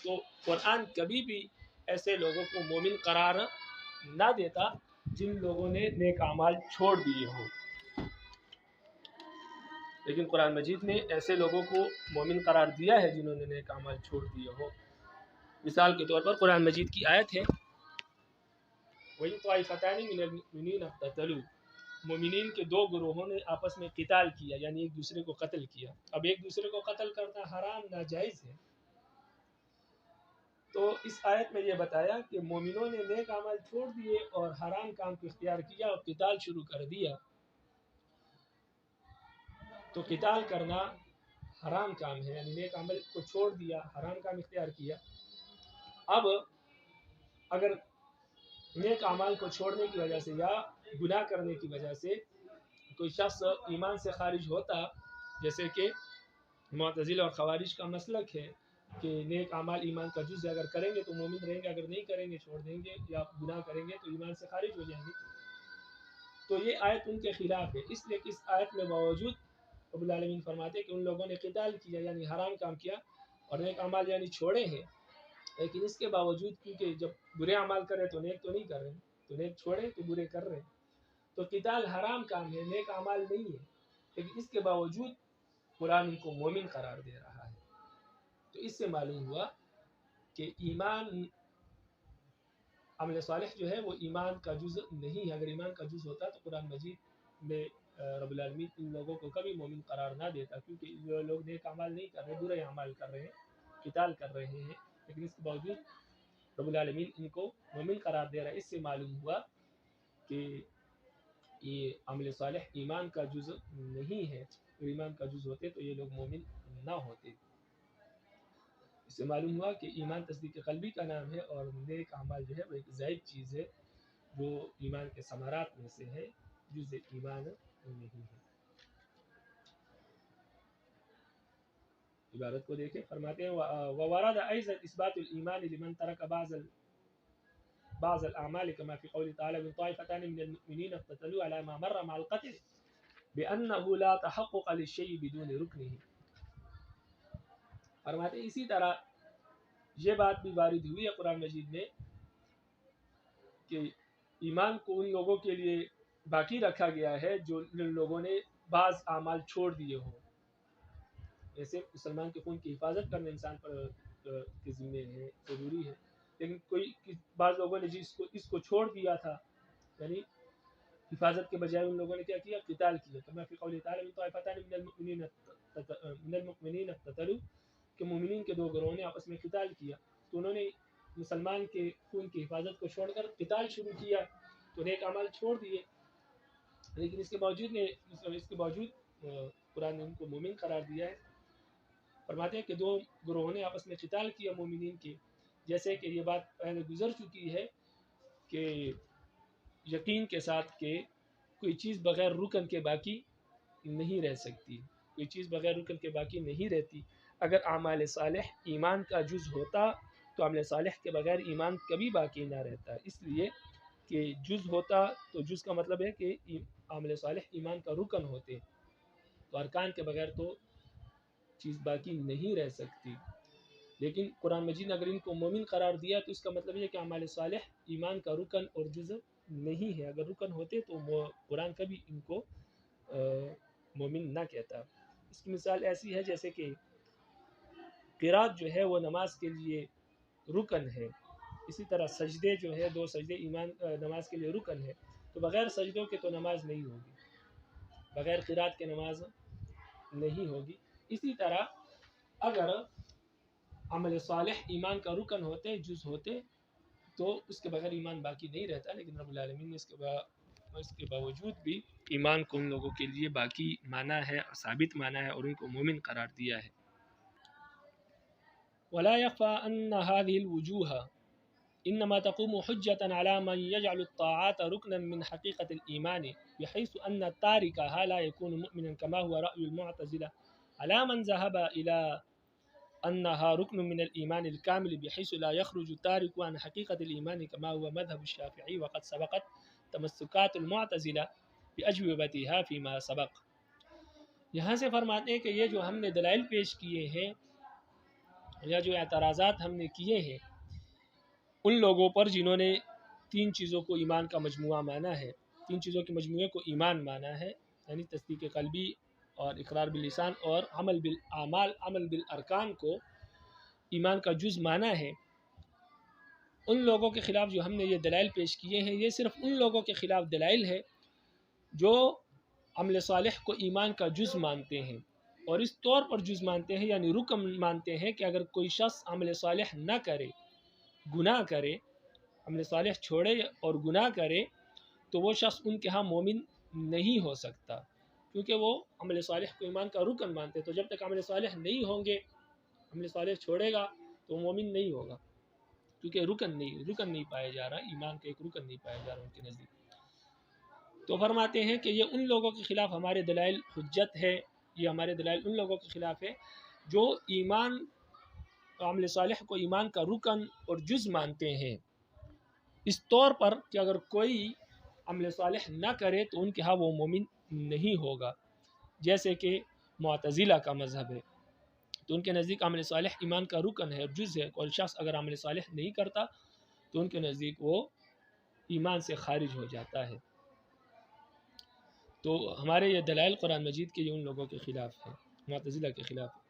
تو قرآن کبھی بھی ایسے لوگوں کو مومن قرار نہ دیتا جن لوگوں نے نیک اعمال چھوڑ دیے ہوں. لیکن قرآن مجید نے ایسے لوگوں کو مومن قرار دیا ہے جنہوں نے نیک اعمال چھوڑ دیے ہو. مثال کے طور پر قرآن مجید کی آیت ہے وَإِن طَائِفَتَانِ مِنَ الْمُؤْمِنِينَ اقْتَتَلُوا، مومنین کے دو گروہوں نے آپس میں قتال کیا، یعنی ایک دوسرے کو قتل کیا. اب ایک دوسرے کو قتل کرنا حرام ناجائز ہے. تو اس آیت میں یہ بتایا کہ مومنوں نے نیک اعمال چھوڑ دیے اور حرام کام کو اختیار کیا اور قتال شروع کر دیا. تو قتال کرنا حرام کام ہے، یعنی نیک عمل کو چھوڑ دیا، حرام کام اختیار کیا. اب اگر نیک اعمال کو چھوڑنے کی وجہ سے یا گناہ کرنے کی وجہ سے کوئی شخص ایمان سے خارج ہوتا، جیسے کہ معتزلہ اور خوارج کا مسلک ہے کہ نیک اعمال ایمان کا جز ہے، اگر کریں گے تو مومن رہیں گے، اگر نہیں کریں گے چھوڑ دیں گے یا گناہ کریں گے تو ایمان سے خارج ہو جائیں گے. تو یہ آیت ان کے خلاف ہے. اس لیے کہ اس آیت میں باوجود رب العالمین فرماتے ہیں کہ ان لوگوں نے قتال کیا یعنی حرام کام کیا اور نیک اعمال یعنی چھوڑے ہیں، لیکن اس کے باوجود کیونکہ جب برے اعمال کر رہے تو نیک تو نہیں کر رہے، تو نیک چھوڑے تو برے کر رہے. تو قتال حرام کام ہے، نیک اعمال نہیں ہے، لیکن اس کے باوجود قرآن ان کو مومن قرار دے رہا ہے. تو اس سے معلوم ہوا کہ ایمان عمل صالح جو ہے وہ ایمان کا جز نہیں ہے. اگر ایمان کا جز ہوتا تو قرآن مجید میں رب العالمین ان لوگوں کو کبھی مومن قرار نہ دیتا، کیونکہ جو لوگ نیک اعمال نہیں کر رہے، برے اعمال کر رہے ہیں، قتال کر رہے ہیں، لیکن اس کے باوجود رب العالمین ان کو مومن قرار دے رہا ہے. اس سے معلوم ہوا کہ یہ عمل صالح ایمان کا جز نہیں ہے. اگر ایمان کا جز ہوتے تو یہ لوگ مومن نہ ہوتے. اس سے معلوم ہوا کہ ایمان تصدیق قلبی کا نام ہے اور نیک اعمال جو ہے وہ ایک زائد چیز ہے جو ایمان کے ثمرات میں سے ہے، جز ایمان نہیں ہے. عبارت کو دیکھیں، فرماتے ہیں وَوَرَدَ أَيْضًا إِثْبَاتُ الْإِيمَانِ لِمَنْ تَرَكَ بعض الأعمال كما في قول تعالى وَإِن طَائِفَتَانِ مِنَ الْمُؤْمِنِينَ اقْتَتَلُوا عَلَى مَا مَرَّ مَعَ الْقَتْلِ بِأَنَّهُ لَا تَحَقُّقَ لِلشَّيْءِ بِدُونِ رُكْنِهِ. فرماتے ہیں اسی طرح یہ بات بھی وارد ہوئی ہے قرآن مجید میں کہ ایمان کو ان لوگوں کے لیے باقی رکھا گیا ہے جو لوگوں نے بعض اعمال چھوڑ دیے ہوں. ایسے مسلمان کے خون کی حفاظت کرنا انسان پر کے ذمہ ہے، ضروری ہے، لیکن بعض لوگوں نے اس کو چھوڑ دیا تھا، یعنی حفاظت کے بجائے ان لوگوں نے کیا کیا؟ قتال کیا. کما فی قول تعالی من طائفتان من المؤمنین اقتتلوا، کہ مومنین کے دو گروہوں نے آپس میں قتال کیا تو انہوں نے مسلمان کے خون کی حفاظت کو چھوڑ کر قتال شروع کیا تو نیک اعمال چھوڑ دیے، لیکن اس کے باوجود قرآن نے ان کو مومن قرار دیا ہے۔ فرماتے ہیں کہ دو گروہوں نے آپس میں قتال کیا مومنین کے، جیسے کہ یہ بات پہلے گزر چکی ہے کہ یقین کے ساتھ کہ کوئی چیز بغیر رکن کے باقی نہیں رہ سکتی، کوئی چیز بغیر رکن کے باقی نہیں رہتی۔ اگر اعمال صالح ایمان کا جز ہوتا تو عمل صالح کے بغیر ایمان کبھی باقی نہ رہتا، اس لیے کہ جز ہوتا تو جز کا مطلب ہے کہ عمل صالح ایمان کا رکن ہوتے، تو ارکان کے بغیر تو چیز باقی نہیں رہ سکتی۔ لیکن قرآن مجید نے اگر ان کو مومن قرار دیا تو اس کا مطلب یہ کہ اعمال صالح ایمان کا رکن اور جز نہیں ہے، اگر رکن ہوتے تو قرآن کبھی ان کو مومن نہ کہتا۔ اس کی مثال ایسی ہے جیسے کہ قرات جو ہے وہ نماز کے لیے رکن ہے، اسی طرح سجدے جو ہے دو سجدے نماز کے لیے رکن ہے، تو بغیر سجدوں کے تو نماز نہیں ہوگی، بغیر قرات کے نماز نہیں ہوگی۔ اسی طرح اگر عمل صالح ایمان کا رکن ہوتے، جز ہوتے، تو اس کے بغیر ایمان باقی نہیں رہتا، لیکن رب العالمین نے اس کے باوجود بھی ایمان کو ان لوگوں کے لیے باقی مانا ہے، ثابت مانا ہے اور ان کو مومن قرار دیا ہے۔ ولا يخفى أن هذه الوجوه إنما تقوم حجة على من يجعل الطاعات ركنا من حقيقة الإيمان، بحيث أن تاركها لا يكون مؤمنا كما هو رأي المعتزلة على من ذهب إلى أنها ركن من الإيمان الكامل بحيث لا يخرج تارك عن حقيقة الإيمان كما هو مذهب الشافعي، وقد سبقت تمسكات المعتزلة بأجوبتها فيما سبق۔ یہاں سے فرماتے ہیں کہ یہ جو ہم نے دلائل پیش کیے ہیں یا جو اعتراضات ہم نے کیے ہیں ان لوگوں پر جنہوں نے تین چیزوں کو ایمان کا مجموعہ مانا ہے، تین چیزوں کے مجموعے کو ایمان مانا ہے، یعنی تصدیق قلبی اور اقرار باللسان اور عمل بالاعمال، عمل بالارکان کو ایمان کا جز مانا ہے، ان لوگوں کے خلاف جو ہم نے یہ دلائل پیش کیے ہیں، یہ صرف ان لوگوں کے خلاف دلائل ہے جو عمل صالح کو ایمان کا جز مانتے ہیں، اور اس طور پر جز مانتے ہیں یعنی رکن مانتے ہیں کہ اگر کوئی شخص عمل صالح نہ کرے، گناہ کرے، عمل صالح چھوڑے اور گناہ کرے تو وہ شخص ان کے ہاں مومن نہیں ہو سکتا، کیونکہ وہ عمل صالح کو ایمان کا رکن مانتے ہیں، تو جب تک عمل صالح نہیں ہوں گے، عمل صالح چھوڑے گا تو وہ مومن نہیں ہوگا، کیونکہ رکن نہیں پایا جا رہا، ایمان کا ایک رکن نہیں پایا جا رہا ان کے نزدیک۔ تو فرماتے ہیں کہ یہ ان لوگوں کے خلاف ہمارے دلائل حجت ہے، یہ ہمارے دلائل ان لوگوں کے خلاف ہے جو ایمان عمل صالح کو ایمان کا رکن اور جز مانتے ہیں، اس طور پر کہ اگر کوئی عمل صالح نہ کرے تو ان کے ہاں وہ مومن نہیں ہوگا، جیسے کہ معتزلہ کا مذہب ہے، تو ان کے نزدیک عمل صالح ایمان کا رکن ہے اور جز ہے، اور شخص اگر عمل صالح نہیں کرتا تو ان کے نزدیک وہ ایمان سے خارج ہو جاتا ہے۔ تو ہمارے یہ دلائل قرآن مجید کے یہ ان لوگوں کے خلاف ہیں، معتزلہ کے خلاف ہے،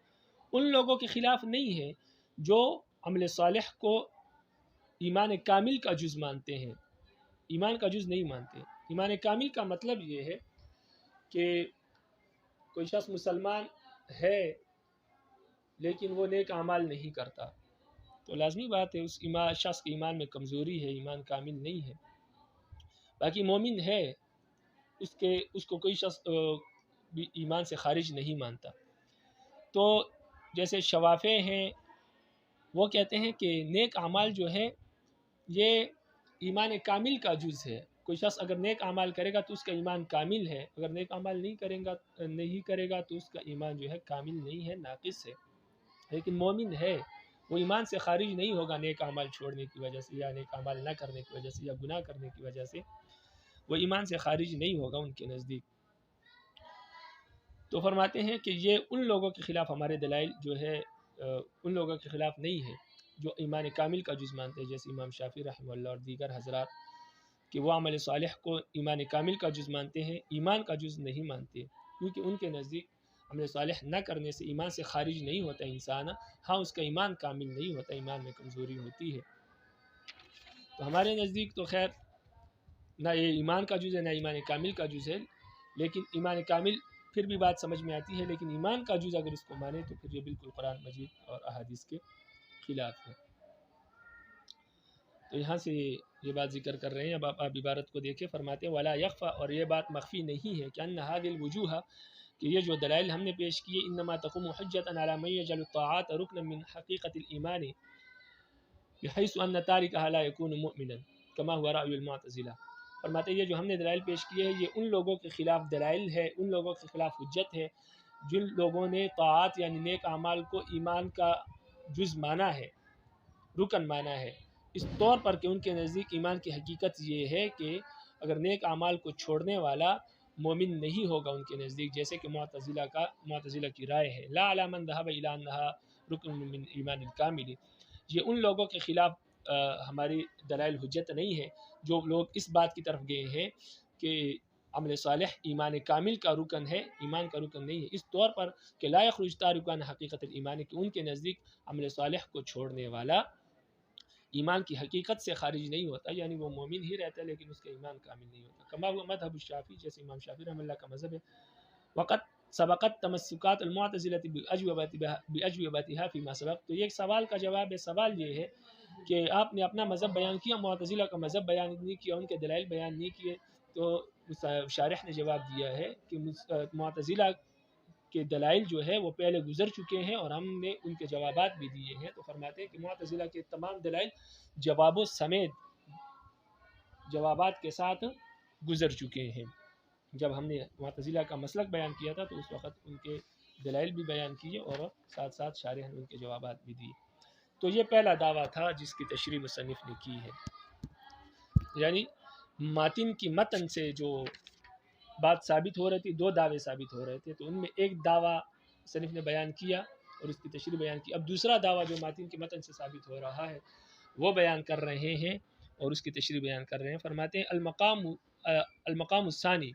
ان لوگوں کے خلاف نہیں ہے جو عمل صالح کو ایمان کامل کا جز مانتے ہیں، ایمان کا جز نہیں مانتے۔ ایمان کامل کا مطلب یہ ہے کہ کوئی شخص مسلمان ہے لیکن وہ نیک اعمال نہیں کرتا، تو لازمی بات ہے اس شخص کے ایمان میں کمزوری ہے، ایمان کامل نہیں ہے۔ باقی مومن ہے، اس کو کوئی شخص بھی ایمان سے خارج نہیں مانتا۔ تو جیسے شوافع ہیں وہ کہتے ہیں کہ نیک اعمال جو ہے یہ ایمان کامل کا جز ہے، کوئی شخص اگر نیک اعمال کرے گا تو اس کا ایمان کامل ہے، اگر نیک اعمال نہیں کرے گا تو اس کا ایمان جو ہے کامل نہیں ہے، ناقص ہے۔ لیکن مومن ہے، وہ ایمان سے خارج نہیں ہوگا نیک اعمال چھوڑنے کی وجہ سے یا نیک اعمال نہ کرنے کی وجہ سے یا گناہ کرنے کی وجہ سے، وہ ایمان سے خارج نہیں ہوگا ان کے نزدیک۔ تو فرماتے ہیں کہ یہ ان لوگوں کے خلاف ہمارے دلائل جو ہے ان لوگوں کے خلاف نہیں ہے جو ایمان کامل کا جز مانتے ہیں، جیسے امام شافعی رحمہ اللہ اور دیگر حضرات، کہ وہ عمل صالح کو ایمان کامل کا جز مانتے ہیں، ایمان کا جز نہیں مانتے، کیونکہ ان کے نزدیک عمل صالح نہ کرنے سے ایمان سے خارج نہیں ہوتا انسان، ہاں اس کا ایمان کامل نہیں ہوتا، ایمان میں کمزوری ہوتی ہے۔ تو ہمارے نزدیک تو خیر نہ یہ ایمان کا جز ہے نہ ایمان کامل کا جز ہے، لیکن ایمان کامل پھر بھی بات سمجھ میں آتی ہے، لیکن ایمان کا جز اگر اس کو مانے تو پھر یہ بالکل قرآن مجید اور احادیث کے خلاف ہے۔ تو یہاں سے یہ بات ذکر کر رہے ہیں، اب آپ عبارت کو دیکھیں، فرماتے ہیں ولا یخفا، اور یہ بات مخفی نہیں ہے کہ ان هذه الوجوہ، کہ یہ جو دلائل ہم نے پیش کیے، انما تقوم حجتا علی من یجعل الطاعات رکنا من حقیقت الایمان بحیث ان تارکها لا یکون مؤمنا کما هو رأی المعتزلہ۔ فرماتے ہیں یہ جو ہم نے دلائل پیش کیے ہیں یہ ان لوگوں کے خلاف دلائل ہے، ان لوگوں کے خلاف حجت ہے جن لوگوں نے طاعات یعنی نیک اعمال کو ایمان کا جز مانا ہے، رکن مانا ہے، اس طور پر کہ ان کے نزدیک ایمان کی حقیقت یہ ہے کہ اگر نیک اعمال کو چھوڑنے والا مومن نہیں ہوگا ان کے نزدیک، جیسے کہ معتزلہ کی رائے ہے۔ لا علی من ذهب الى انها رکن من ایمان الکامل، یہ ان لوگوں کے خلاف ہماری دلائل حجت نہیں ہے جو لوگ اس بات کی طرف گئے ہیں کہ عمل صالح ایمان کامل کا رکن ہے، ایمان کا رکن نہیں ہے، اس طور پر کہ لا یخرج تارک عن حقیقت الایمان، کہ ان کے نزدیک عمل صالح کو چھوڑنے والا ایمان کی حقیقت سے خارج نہیں ہوتا، یعنی وہ مومن ہی رہتا ہے لیکن اس کا ایمان کامل نہیں ہوتا، کما ہوا مذہب الشافعی، جیسے امام شافعی رحمۃ اللہ کا مذہب ہے۔ وقت سبقت تمسکات المعتزلۃ باجوبتها فيما سبق، تو یہ ایک سوال کا جواب ہے۔ سوال یہ ہے کہ آپ نے اپنا مذہب بیان کیا، معتزلہ کا مذہب بیان نہیں کیا، ان کے دلائل بیان نہیں کیے، تو شارح نے جواب دیا ہے کہ معتزلہ کے دلائل جو ہے وہ پہلے گزر چکے ہیں اور ہم نے ان کے جوابات بھی دیے ہیں۔ تو فرماتے ہیں کہ معتزلہ کے تمام دلائل جوابوں سمیت جوابات کے ساتھ گزر چکے ہیں۔ جب ہم نے معتزلہ کا مسلک بیان کیا تھا تو اس وقت ان کے دلائل بھی بیان کیے اور ساتھ ساتھ شارح نے ان کے جوابات بھی دیے۔ تو یہ پہلا دعویٰ تھا جس کی تشریح مصنف نے کی ہے، یعنی ماتن کی متن سے جو بات ثابت ہو رہی تھی، دو دعوے ثابت ہو رہے تھے، تو ان میں ایک دعویٰ مصنف نے بیان کیا اور اس کی تشریح بیان کی، اب دوسرا دعویٰ جو ماتن کے متن سے ثابت ہو رہا ہے وہ بیان کر رہے ہیں اور اس کی تشریح بیان کر رہے ہیں۔ فرماتے ہیں المقام الثانی،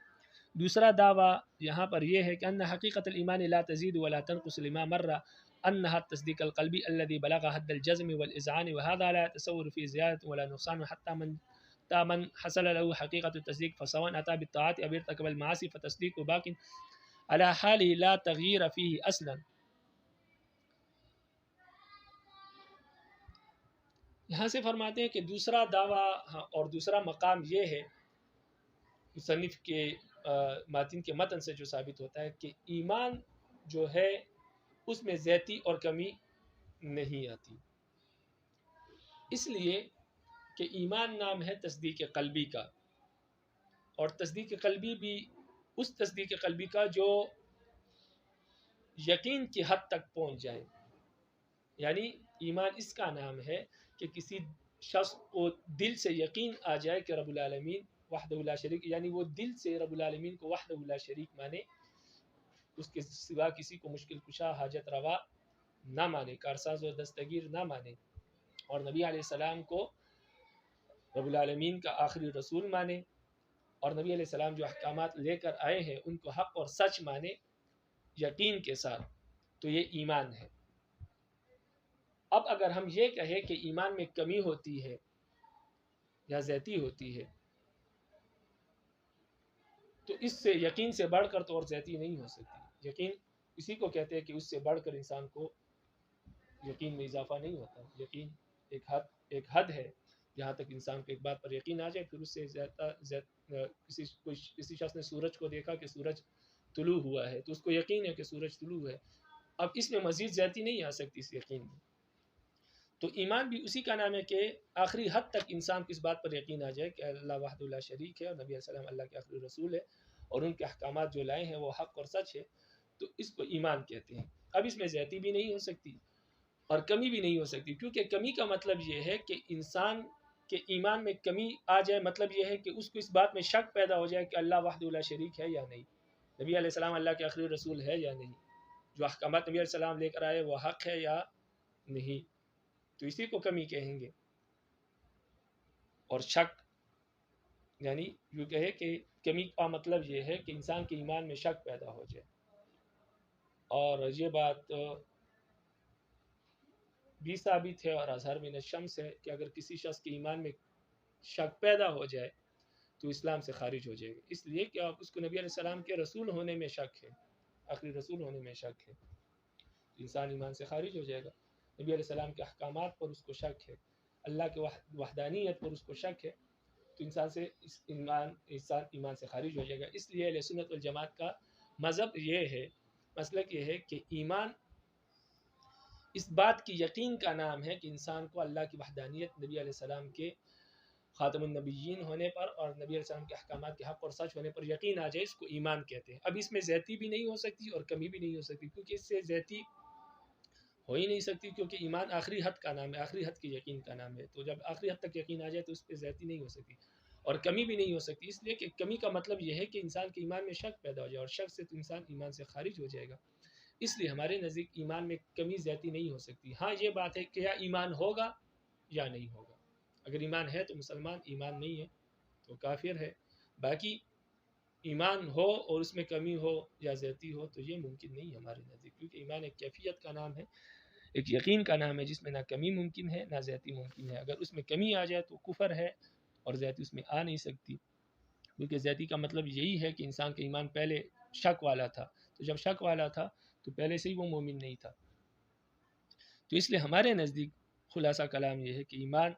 دوسرا دعویٰ یہاں پر یہ ہے کہ ان حقیقت الایمان لا تزید ولا تنقص لما مر انها التصدیق القلبی الذي بلغ حد الجزم والاذعان وهذا لا يتصور في زيادة ولا نقصان حتى من حصل له حقيقة التصديق فسواء أتى بالطاعات أو ارتكب المعاصي فتصديق باق على حاله لا تغيير فيه اصلا۔ یہاں سے فرماتے ہیں کہ دوسرا دعویٰ اور دوسرا مقام یہ ہے مصنف کے ماتن کے متن سے جو ثابت ہوتا ہے کہ ایمان جو ہے اس میں زیادتی اور کمی نہیں آتی، اس لیے کہ ایمان نام ہے تصدیق قلبی کا، اور تصدیق قلبی بھی اس تصدیق قلبی کا جو یقین کی حد تک پہنچ جائے، یعنی ایمان اس کا نام ہے کہ کسی شخص کو دل سے یقین آ جائے کہ رب العالمین وحدہ لا شریک، یعنی وہ دل سے رب العالمین کو وحدہ لا شریک مانے، اس کے سوا کسی کو مشکل کشا حاجت روا نہ مانے، کارساز و دستگیر نہ مانے، اور نبی علیہ السلام کو رب العالمین کا آخری رسول مانے، اور نبی علیہ السلام جو احکامات لے کر آئے ہیں ان کو حق اور سچ مانے یقین کے ساتھ، تو یہ ایمان ہے۔ اب اگر ہم یہ کہیں کہ ایمان میں کمی ہوتی ہے یا زیادتی ہوتی ہے تو اس سے یقین سے بڑھ کر تو اور زیادتی نہیں ہو سکتی۔ یقین اسی کو کہتے ہیں کہ اس سے بڑھ کر انسان کو یقین میں اضافہ نہیں ہوتا۔ یقین ایک حد ہے جہاں تک انسان کو ایک بات پر یقین آ جائے، پھر اس سے کسی شخص نے سورج کو دیکھا کہ سورج طلوع ہوا ہے تو اس کو یقین ہے کہ سورج طلوع ہے، اب اس میں مزید زیادتی نہیں آ سکتی اس یقین میں۔ تو ایمان بھی اسی کا نام ہے کہ آخری حد تک انسان کو اس بات پر یقین آ جائے کہ اللہ وحدہ لا شریک ہے اور نبی علیہ السلام اللہ کے آخری رسول ہے اور ان کے احکامات جو لائے ہیں وہ حق اور سچ ہے، تو اس کو ایمان کہتے ہیں۔ اب اس میں زیادتی بھی نہیں ہو سکتی اور کمی بھی نہیں ہو سکتی، کیونکہ کمی کا مطلب یہ ہے کہ انسان کے ایمان میں کمی آ جائے، مطلب یہ ہے کہ اس کو اس بات میں شک پیدا ہو جائے کہ اللہ وحدہ لا شریک ہے یا نہیں، نبی علیہ السلام اللہ کے آخری رسول ہے یا نہیں، جو احکامات نبی علیہ السلام لے کر آئے وہ حق ہے یا نہیں، تو اسی کو کمی کہیں گے۔ اور شک یعنی یوں کہے کہ کمی کا مطلب یہ ہے کہ انسان کے ایمان میں شک پیدا ہو جائے، اور یہ بات بھی ثابت ہے اور اظہر من الشمس ہے کہ اگر کسی شخص کے ایمان میں شک پیدا ہو جائے تو اسلام سے خارج ہو جائے گا، اس لیے کہ آپ اس کو نبی علیہ السلام کے رسول ہونے میں شک ہے، آخری رسول ہونے میں شک ہے، تو انسان ایمان سے خارج ہو جائے گا۔ نبی علیہ السلام کے احکامات پر اس کو شک ہے، اللہ کے وحدانیت پر اس کو شک ہے، تو انسان ایمان سے خارج ہو جائے گا۔ اس لیے اہل سنت والجماعت کا مذہب یہ ہے، مسلک یہ ہے کہ ایمان اس بات کی یقین کا نام ہے کہ انسان کو اللہ کی وحدانیت، نبی علیہ السلام کے خاتم النبیین ہونے پر اور نبی علیہ السلام کے احکامات کے حق اور سچ ہونے پر یقین آ جائے، اس کو ایمان کہتے ہیں۔ اب اس میں زیادتی بھی نہیں ہو سکتی اور کمی بھی نہیں ہو سکتی، کیونکہ اس سے زیادتی ہو ہی نہیں سکتی، کیونکہ ایمان آخری حد کا نام ہے، آخری حد کی یقین کا نام ہے، تو جب آخری حد تک یقین آ جائے تو اس پہ زیادتی نہیں ہو سکتی اور کمی بھی نہیں ہو سکتی، اس لیے کہ کمی کا مطلب یہ ہے کہ انسان کے ایمان میں شک پیدا ہو جائے، اور شک سے تو انسان ایمان سے خارج ہو جائے گا۔ اس لیے ہمارے نزدیک ایمان میں کمی زیادتی نہیں ہو سکتی۔ ہاں یہ بات ہے کہ یا ایمان ہوگا یا نہیں ہوگا، اگر ایمان ہے تو مسلمان، ایمان نہیں ہے تو کافر ہے۔ باقی ایمان ہو اور اس میں کمی ہو یا زیادتی ہو تو یہ ممکن نہیں ہے ہمارے نزدیک، کیونکہ ایمان ایک کیفیت کا نام ہے، ایک یقین کا نام ہے، جس میں نہ کمی ممکن ہے نہ زیادتی ممکن ہے۔ اگر اس میں کمی آ جائے تو کفر ہے اور زیادتی اس میں آ نہیں سکتی، کیونکہ زیادتی کا مطلب یہی ہے کہ انسان کا ایمان پہلے شک والا تھا، تو جب شک والا تھا تو پہلے سے ہی وہ مومن نہیں تھا۔ تو اس لیے ہمارے نزدیک خلاصہ کلام یہ ہے کہ ایمان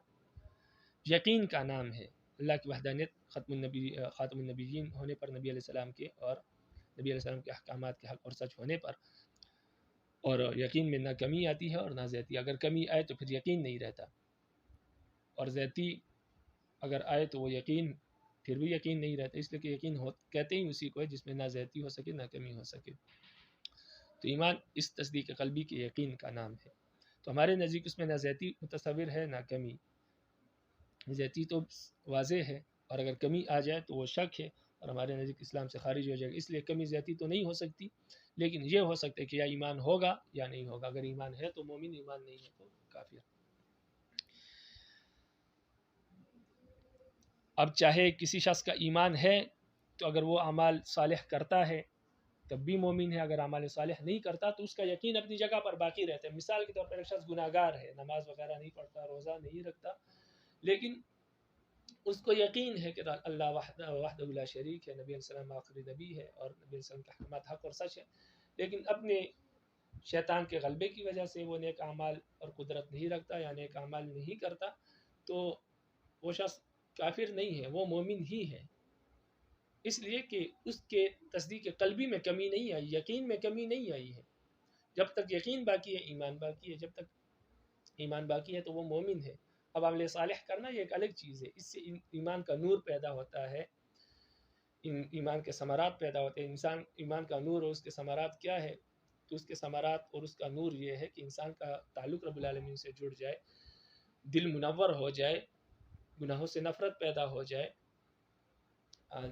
یقین کا نام ہے، اللہ کی وحدانیت، خاتم النبیین ہونے پر نبی علیہ السلام کے اور نبی علیہ السلام کے احکامات کے حق اور سچ ہونے پر، اور یقین میں نہ کمی آتی ہے اور نہ زیادتی۔ اگر کمی آئے تو پھر یقین نہیں رہتا، اور زیادتی اگر آئے تو وہ یقین پھر بھی یقین نہیں رہتا، اس لیے کہ یقین کہتے ہی اسی کو ہے جس میں نہ زیادتی ہو سکے نہ کمی ہو سکے۔ تو ایمان اس تصدیق قلبی کے یقین کا نام ہے، تو ہمارے نزدیک اس میں نہ زیادتی متصور ہے نہ کمی، زیادتی تو واضح ہے، اور اگر کمی آ جائے تو وہ شک ہے اور ہمارے نزدیک اسلام سے خارج ہو جائے گا۔ اس لیے کمی زیادتی تو نہیں ہو سکتی، لیکن یہ ہو سکتا ہے کہ یا ایمان ہوگا یا نہیں ہوگا، اگر ایمان ہے تو مومن، ایمان نہیں ہے تو کافر۔ اب چاہے کسی شخص کا ایمان ہے تو اگر وہ اعمال صالح کرتا ہے تب بھی مومن ہے، اگر اعمال صالح نہیں کرتا تو اس کا یقین اپنی جگہ پر باقی رہتا ہے۔ مثال کے طور پر ایک شخص گناہ گار ہے، نماز وغیرہ نہیں پڑھتا، روزہ نہیں رکھتا، لیکن اس کو یقین ہے کہ اللہ وحدہ لا شریک ہے، نبی علیہ السلام آخری نبی ہے اور نبی علیہ السلام کے احکامات حق اور سچ ہے، لیکن اپنے شیطان کے غلبے کی وجہ سے وہ نیک اعمال اور قدرت نہیں رکھتا یا نیک اعمال نہیں کرتا، تو وہ شخص کافر نہیں ہے، وہ مومن ہی ہے، اس لیے کہ اس کے تصدیق قلبی میں کمی نہیں آئی، یقین میں کمی نہیں آئی ہے۔ جب تک یقین باقی ہے ایمان باقی ہے، جب تک ایمان باقی ہے تو وہ مومن ہے۔ اب عمل صالح کرنا یہ ایک الگ چیز ہے، اس سے ایمان کا نور پیدا ہوتا ہے، ایمان کے ثمرات پیدا ہوتے ہیں۔ انسان ایمان کا نور اور اس کے ثمرات کیا ہے؟ تو اس کے ثمرات اور اس کا نور یہ ہے کہ انسان کا تعلق رب العالمین سے جڑ جائے، دل منور ہو جائے، گناہوں سے نفرت پیدا ہو جائے،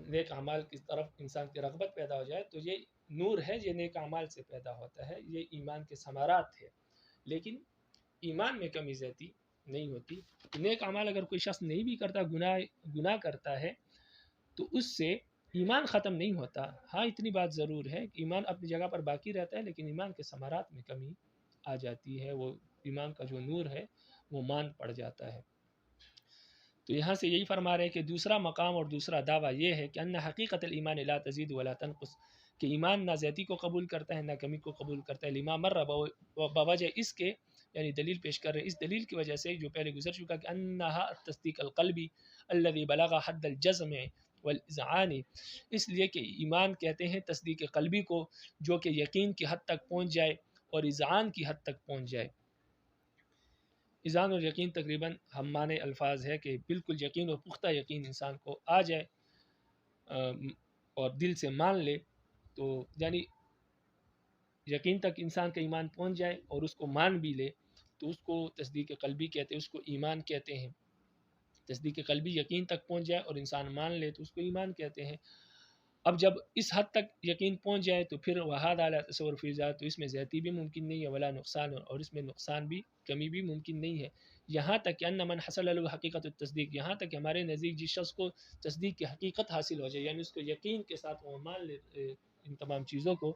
نیک اعمال کی طرف انسان کی رغبت پیدا ہو جائے، تو یہ نور ہے، یہ نیک اعمال سے پیدا ہوتا ہے، یہ ایمان کے ثمرات ہے۔ لیکن ایمان میں کمی زیادتی نہیں ہوتی۔ نیک اعمال اگر کوئی شخص نہیں بھی کرتا، گناہ کرتا ہے، تو اس سے ایمان ختم نہیں ہوتا۔ ہاں اتنی بات ضرور ہے کہ ایمان اپنی جگہ پر باقی رہتا ہے، لیکن ایمان کے ثمرات میں کمی آ جاتی ہے، وہ ایمان کا جو نور ہے وہ مان پڑ جاتا ہے۔ تو یہاں سے یہی فرما رہے ہیں کہ دوسرا مقام اور دوسرا دعویٰ یہ ہے کہ ان حقیقت الایمان لا تزید ولا تنقص، کہ ایمان نہ زیادتی کو قبول کرتا ہے نہ کمی کو قبول کرتا ہے، لما مر بوجہ اس کے، یعنی دلیل پیش کر رہے ہیں اس دلیل کی وجہ سے جو پہلے گزر چکا کہ انہا التصدیق القلبی الذی بلغ حد الجزم والاذعان، اس لیے کہ ایمان کہتے ہیں تصدیق قلبی کو جو کہ یقین کی حد تک پہنچ جائے اور اذعان کی حد تک پہنچ جائے۔ اذعان اور یقین تقریباً ہم معنی الفاظ ہے کہ بالکل یقین اور پختہ یقین انسان کو آ جائے اور دل سے مان لے، تو یعنی یقین تک انسان کا ایمان پہنچ جائے اور اس کو مان بھی لے، تو اس کو تصدیق قلبی کہتے ہیں، اس کو ایمان کہتے ہیں۔ تصدیق قلبی یقین تک پہنچ جائے اور انسان مان لے تو اس کو ایمان کہتے ہیں۔ اب جب اس حد تک یقین پہنچ جائے تو پھر وحاد اعلیٰ تصور فی ذات، تو اس میں زیادتی بھی ممکن نہیں ہے، ولا نقصان، اور اس میں نقصان بھی، کمی بھی ممکن نہیں ہے، یہاں تک کہ ان من حصل له حقیقت التصدیق، یہاں تک کہ ہمارے نزدیک جس شخص کو تصدیق کی حقیقت حاصل ہو جائے، یعنی اس کو یقین کے ساتھ وہ مان لے ان تمام چیزوں کو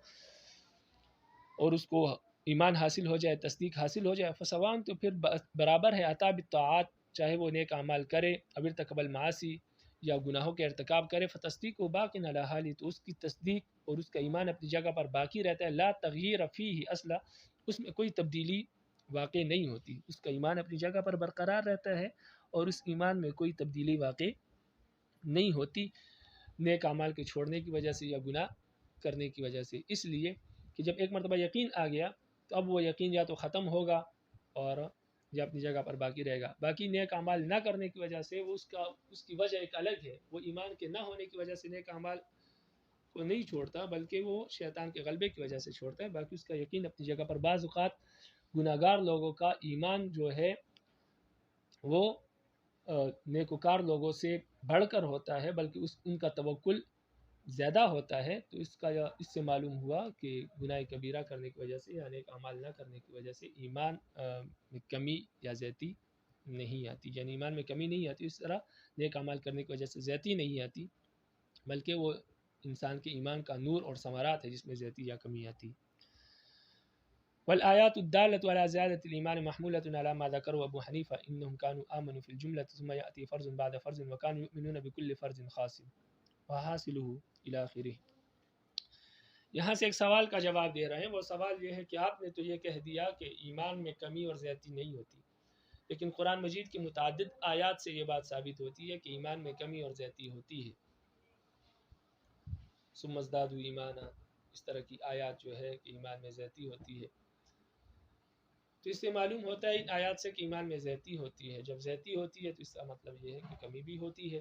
اور اس کو ایمان حاصل ہو جائے، تصدیق حاصل ہو جائے، فسواء، تو پھر برابر ہے، عطا بالطاعات، چاہے وہ نیک اعمال کرے، اب ارتکب المعاصی، یا گناہوں کے ارتکاب کرے فتصدیق و باقٍ علی حالی، تو اس کی تصدیق اور اس کا ایمان اپنی جگہ پر باقی رہتا ہے، لا تغییر فیہ اصلا، اس میں کوئی تبدیلی واقع نہیں ہوتی، اس کا ایمان اپنی جگہ پر برقرار رہتا ہے اور اس ایمان میں کوئی تبدیلی واقع نہیں ہوتی نیک اعمال کے چھوڑنے کی وجہ سے یا گناہ کرنے کی وجہ سے۔ اس لیے کہ جب ایک مرتبہ یقین آ گیا تو اب وہ یقین یا تو ختم ہوگا اور یا اپنی جگہ پر باقی رہے گا۔ باقی نیک اعمال نہ کرنے کی وجہ سے وہ اس کی وجہ ایک الگ ہے، وہ ایمان کے نہ ہونے کی وجہ سے نیک اعمال کو نہیں چھوڑتا بلکہ وہ شیطان کے غلبے کی وجہ سے چھوڑتا ہے۔ باقی اس کا یقین اپنی جگہ پر۔ بعض اوقات گناہگار لوگوں کا ایمان جو ہے وہ نیکوکار لوگوں سے بڑھ کر ہوتا ہے، بلکہ ان کا توکل زیادہ ہوتا ہے، تو اس سے معلوم ہوا کہ گناہ کبیرہ کرنے کی وجہ سے یا نیک اعمال نہ کرنے کی وجہ سے ایمان میں کمی یا زیادتی نہیں آتی، یعنی ایمان میں کمی نہیں آتی، اس طرح نیک اعمال کرنے کی وجہ سے زیادتی نہیں آتی، بلکہ وہ انسان کے ایمان کا نور اور ثمرات ہے جس میں زیادتی یا کمی آتی۔ والآیات الدالة على زیادة الإيمان محمولة على ما ذكره أبو حنیفہ إنهم كانوا آمنوا في الجملة ثم يأتي فرض بعد فرض وكانوا يؤمنون بكل فرض خاص وحاصله إلى آخره۔ یہاں سے ایک سوال کا جواب دے رہے ہیں، وہ سوال یہ ہے کہ آپ نے تو یہ کہہ دیا کہ ایمان میں کمی اور زیادتی نہیں ہوتی، لیکن قرآن مجید کی متعدد آیات سے یہ بات ثابت ہوتی ہے کہ ایمان میں کمی اور زیادتی ہوتی ہے۔ ثم ازدادوا ایمانا، اس طرح کی آیات جو ہے کہ ایمان میں زیادتی ہوتی ہے، تو اس سے معلوم ہوتا ہے ان آیات سے کہ ایمان میں زیادتی ہوتی ہے۔ جب زیادتی ہوتی ہے تو اس کا مطلب یہ ہے کہ کمی بھی ہوتی ہے۔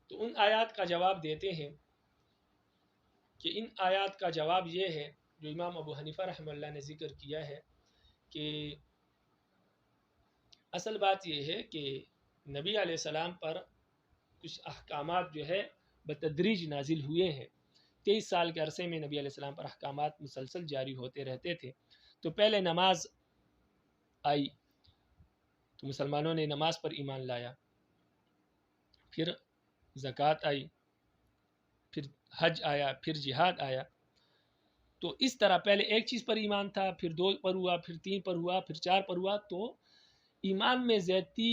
تو ان آیات کا جواب دیتے ہیں کہ ان آیات کا جواب یہ ہے جو امام ابو حنیفہ رحمہ اللہ نے ذکر کیا ہے کہ اصل بات یہ ہے کہ نبی علیہ السلام پر کچھ احکامات جو ہے بتدریج نازل ہوئے ہیں۔ 23 سال کے عرصے میں نبی علیہ السلام پر احکامات مسلسل جاری ہوتے رہتے تھے۔ تو پہلے نماز آئی تو مسلمانوں نے نماز پر ایمان لایا، پھر زکوٰۃ آئی، پھر حج آیا، پھر جہاد آیا۔ تو اس طرح پہلے ایک چیز پر ایمان تھا، پھر 2 پر ہوا، پھر 3 پر ہوا، پھر 4 پر ہوا۔ تو ایمان میں زیادتی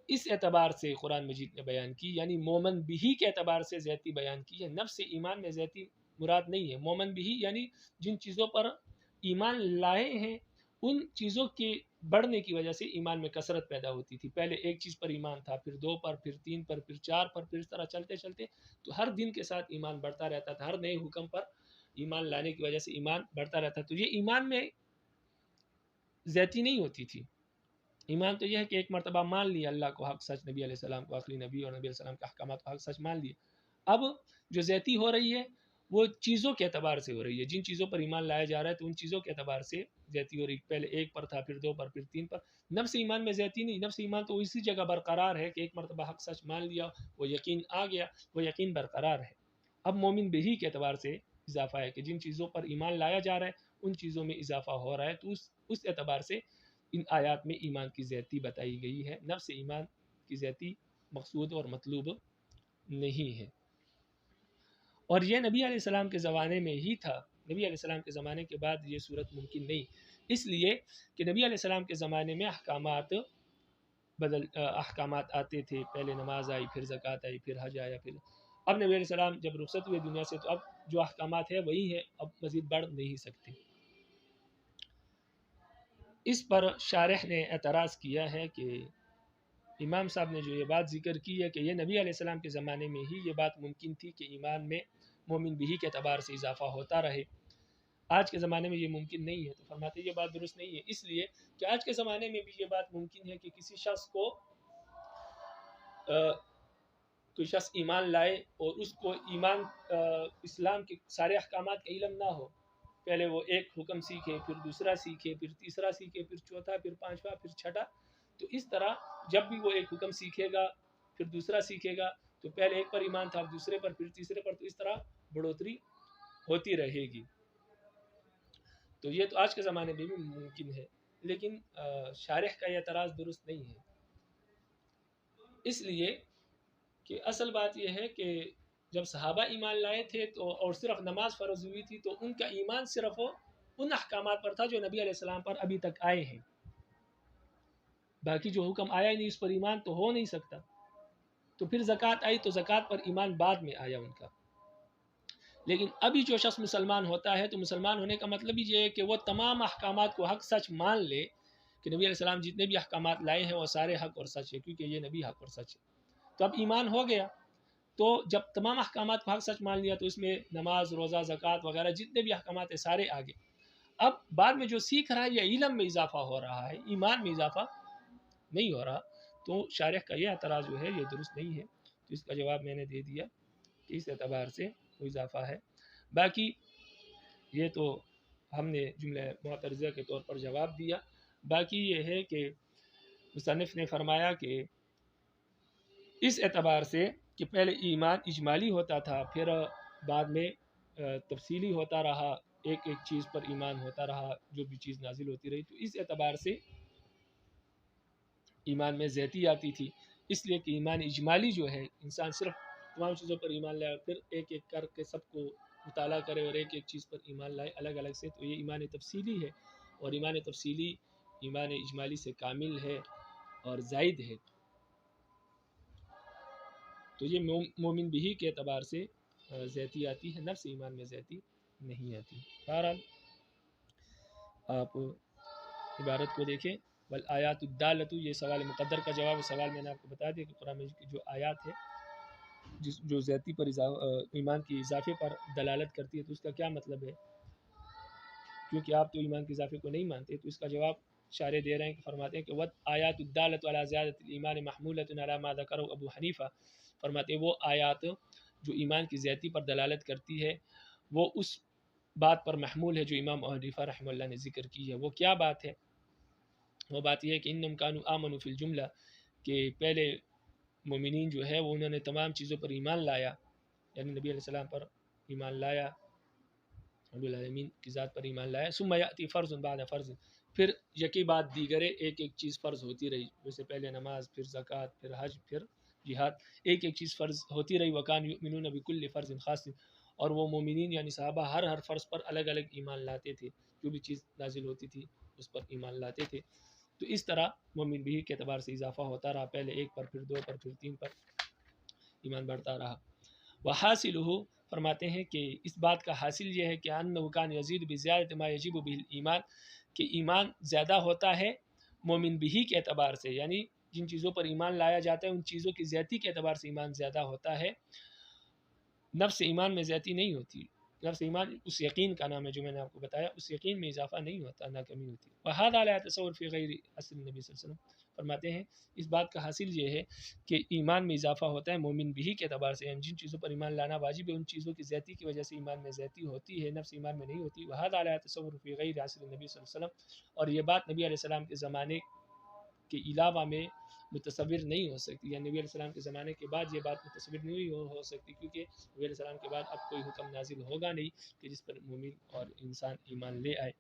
اس اعتبار سے قرآن مجید نے بیان کی، یعنی مومن بھی کے اعتبار سے زیادتی بیان کی ہے۔ نفس ایمان میں زیادتی مراد نہیں ہے۔ مومن بھی یعنی جن چیزوں پر ایمان لائے ہیں ان چیزوں کے بڑھنے کی وجہ سے ایمان میں کثرت پیدا ہوتی تھی۔ پہلے ایک چیز پر ایمان تھا، پھر 2 پر، پھر 3 پر، پھر 4 پر، پھر اس طرح چلتے چلتے تو ہر دن کے ساتھ ایمان بڑھتا رہتا تھا، ہر نئے حکم پر ایمان لانے کی وجہ سے ایمان بڑھتا رہتا۔ تو یہ ایمان میں زیادتی نہیں ہوتی تھی۔ ایمان تو یہ ہے کہ ایک مرتبہ مان لیا اللہ کو حق سچ، نبی علیہ السلام کو آخری نبی اور نبی علیہ السلام کے احکامات کو حق سچ مان لیے۔ اب جو زیادتی ہو رہی ہے وہ چیزوں کے اعتبار سے ہو رہی ہے، جن چیزوں پر ایمان لایا جا رہا ہے تو ان چیزوں کے اعتبار سے زیادتی ہو رہی ہے۔ پہلے 1 پر تھا، پھر 2 پر، پھر 3 پر۔ نفس ایمان میں زیادتی نہیں، نفس ایمان تو اسی جگہ برقرار ہے کہ ایک مرتبہ حق سچ مان لیا، وہ یقین آ گیا، وہ یقین برقرار ہے۔ اب مومن بہی کے اعتبار سے اضافہ ہے کہ جن چیزوں پر ایمان لایا جا رہا ہے ان چیزوں میں اضافہ ہو رہا ہے، تو اس اعتبار سے ان آیات میں ایمان کی زیادتی بتائی گئی ہے۔ نفس ایمان کی زیادتی مقصود اور مطلوب نہیں ہے، اور یہ نبی علیہ السلام کے زمانے میں ہی تھا۔ نبی علیہ السلام کے زمانے کے بعد یہ صورت ممکن نہیں، اس لیے کہ نبی علیہ السلام کے زمانے میں احکامات آتے تھے، پہلے نماز آئی، پھر زکوٰۃ آئی، پھر حج آیا، پھر اب نبی علیہ السلام جب رخصت ہوئے دنیا سے تو اب جو احکامات ہیں وہی ہیں، اب مزید بڑھ نہیں سکتے۔ اس پر شارح نے اعتراض کیا ہے کہ امام صاحب نے جو یہ بات ذکر کی ہے کہ یہ نبی علیہ السلام کے زمانے میں ہی یہ بات ممکن تھی کہ ایمان میں مومن بھی کے اعتبار سے اضافہ ہوتا رہے، آج کے زمانے میں یہ ممکن نہیں ہے۔ تو فرماتے یہ بات درست نہیں ہے، اس لیے کہ آج کے زمانے میں بھی یہ بات ممکن ہے کہ کسی شخص کو کوئی شخص ایمان لائے اور اس کو ایمان اسلام کے سارے احکامات کا علم نہ ہو، پہلے وہ ایک حکم سیکھے، پھر دوسرا سیکھے، پھر تیسرا سیکھے، پھر چوتھا، پھر پانچواں، پھر چھٹا۔ تو اس طرح جب بھی وہ ایک حکم سیکھے گا پھر دوسرا سیکھے گا، تو پہلے ایک پر ایمان تھا، دوسرے پر، پھر تیسرے پر، تو اس طرح بڑھوتری ہوتی رہے گی۔ تو یہ تو آج کے زمانے میں بھی ممکن ہے، لیکن شارح کا یہ اعتراض درست نہیں ہے، اس لیے کہ اصل بات یہ ہے کہ جب صحابہ ایمان لائے تھے تو اور صرف نماز فرض ہوئی تھی تو ان کا ایمان صرف ان احکامات پر تھا جو نبی علیہ السلام پر ابھی تک آئے ہیں۔ باقی جو حکم آیا ہی نہیں اس پر ایمان تو ہو نہیں سکتا. تو پھر زکوٰۃ آئی تو زکوٰۃ پر ایمان بعد میں آیا ان کا. لیکن ابھی جو شخص مسلمان ہوتا ہے تو مسلمان ہونے کا مطلب ہی یہ ہے کہ وہ تمام احکامات کو حق سچ مان لے کہ نبی علیہ السلام جتنے بھی احکامات لائے ہیں وہ سارے حق اور سچ ہے، کیونکہ یہ نبی حق اور سچ ہے. تو اب ایمان ہو گیا. تو جب تمام احکامات کو حق سچ مان لیا تو اس میں نماز، روزہ، زکوٰۃ وغیرہ جتنے بھی احکامات ہیں سارے آگے. اب بعد میں جو سیکھ رہا ہے یہ علم میں اضافہ ہو رہا ہے، ایمان میں اضافہ نہیں ہو رہا. تو شارح کا یہ اعتراض جو ہے یہ درست نہیں ہے. تو اس کا جواب میں نے دے دیا کہ اس اعتبار سے کوئی اضافہ ہے. باقی یہ تو ہم نے جملہ معترضہ کے طور پر جواب دیا. باقی یہ ہے کہ مصنف نے فرمایا کہ اس اعتبار سے کہ پہلے ایمان اجمالی ہوتا تھا، پھر بعد میں تفصیلی ہوتا رہا، ایک ایک چیز پر ایمان ہوتا رہا جو بھی چیز نازل ہوتی رہی. تو اس اعتبار سے ایمان میں زیادتی آتی تھی. اس لیے کہ ایمان اجمالی جو ہے انسان صرف تمام چیزوں پر ایمان لائے پھر ایک ایک کر کے سب کو مطالعہ کرے اور ایک ایک چیز پر ایمان لائے الگ الگ سے، تو یہ ایمان تفصیلی ہے. اور ایمان تفصیلی ایمان اجمالی سے کامل ہے اور زائد ہے. تو یہ مومن بھی کے اعتبار سے زیادتی آتی ہے، نفس ایمان میں زیادتی نہیں آتی. بہرحال آپ عبارت کو دیکھیں. والآیات الدالۃ، یہ سوال مقدر کا جواب ہے. سوال میں نے آپ کو بتا دیا کہ قرآن مجید کی جو آیات ہے جو زیادتی پر ایمان کی اضافے پر دلالت کرتی ہے تو اس کا کیا مطلب ہے، کیونکہ آپ تو ایمان کے اضافے کو نہیں مانتے. تو اس کا جواب شارح دے رہے ہیں کہ فرماتے ہیں کہ آیات الدالۃ علی زیادۃ الایمان محمولۃ علی ما ذکرہ ابو حنیفہ. فرماتے ہیں وہ آیات جو ایمان کی زیادتی پر دلالت کرتی ہے وہ اس بات پر محمول ہے جو امام ابو حنیفہ رحمہ اللہ نے ذکر کی ہے. وہ کیا بات ہے؟ وہ بات یہ ہے کہ انہم کانوا آمنوا فی الجملہ، کہ پہلے مومنین جو ہے وہ انہوں نے تمام چیزوں پر ایمان لایا، یعنی نبی علیہ السلام پر ایمان لایا، رب العالمین کی ذات پر ایمان لایا. ثم یأتی فرض بعد فرض، پھر یکی بعد دیگرے ایک ایک چیز فرض ہوتی رہی، جیسے پہلے نماز، پھر زکوٰۃ، پھر حج، پھر جہاد، ایک ایک چیز فرض ہوتی رہی. وکان یؤمنون بکل فرض خاص، اور وہ مومنین یعنی صحابہ ہر فرض پر الگ الگ ایمان لاتے تھے، جو بھی چیز نازل ہوتی تھی اس پر ایمان لاتے تھے. تو اس طرح مومن بھی کے اعتبار سے اضافہ ہوتا رہا، پہلے ایک پر، پھر دو پر، پھر تین پر ایمان بڑھتا رہا. وحاصلہ، فرماتے ہیں کہ اس بات کا حاصل یہ ہے کہ انہ کان یزید بزیادۃ ما یجب بہ الایمان، کہ ایمان زیادہ ہوتا ہے مومن بھی کے اعتبار سے، یعنی جن چیزوں پر ایمان لایا جاتا ہے ان چیزوں کی زیادتی کے اعتبار سے ایمان زیادہ ہوتا ہے. نفس ایمان میں زیادتی نہیں ہوتی. نفس ایمان اس یقین کا نام ہے جو میں نے آپ کو بتایا، اس یقین میں اضافہ نہیں ہوتا، نہ کمی ہوتی. وہذا لا يتصور فی غیر عصر النبی صلی اللہ علیہ وسلم، فرماتے ہیں اس بات کا حاصل یہ ہے کہ ایمان میں اضافہ ہوتا ہے مومن بھی کے اعتبار سے، یعنی جن چیزوں پر ایمان لانا واجب ہے ان چیزوں کی زیادتی کی وجہ سے ایمان میں زیادتی ہوتی ہے، نفس ایمان میں نہیں ہوتی. وہذا لا يتصور فی غیر عصر النبی صلی اللہ علیہ وسلم، اور یہ بات نبی علیہ السلام کے زمانے کے علاوہ میں متصور نہیں ہو سکتی، یعنی نبی علیہ السلام کے زمانے کے بعد یہ بات متصور نہیں ہو سکتی، کیونکہ نبی علیہ السلام کے بعد اب کوئی حکم نازل ہوگا نہیں کہ جس پر مومن اور انسان ایمان لے آئے.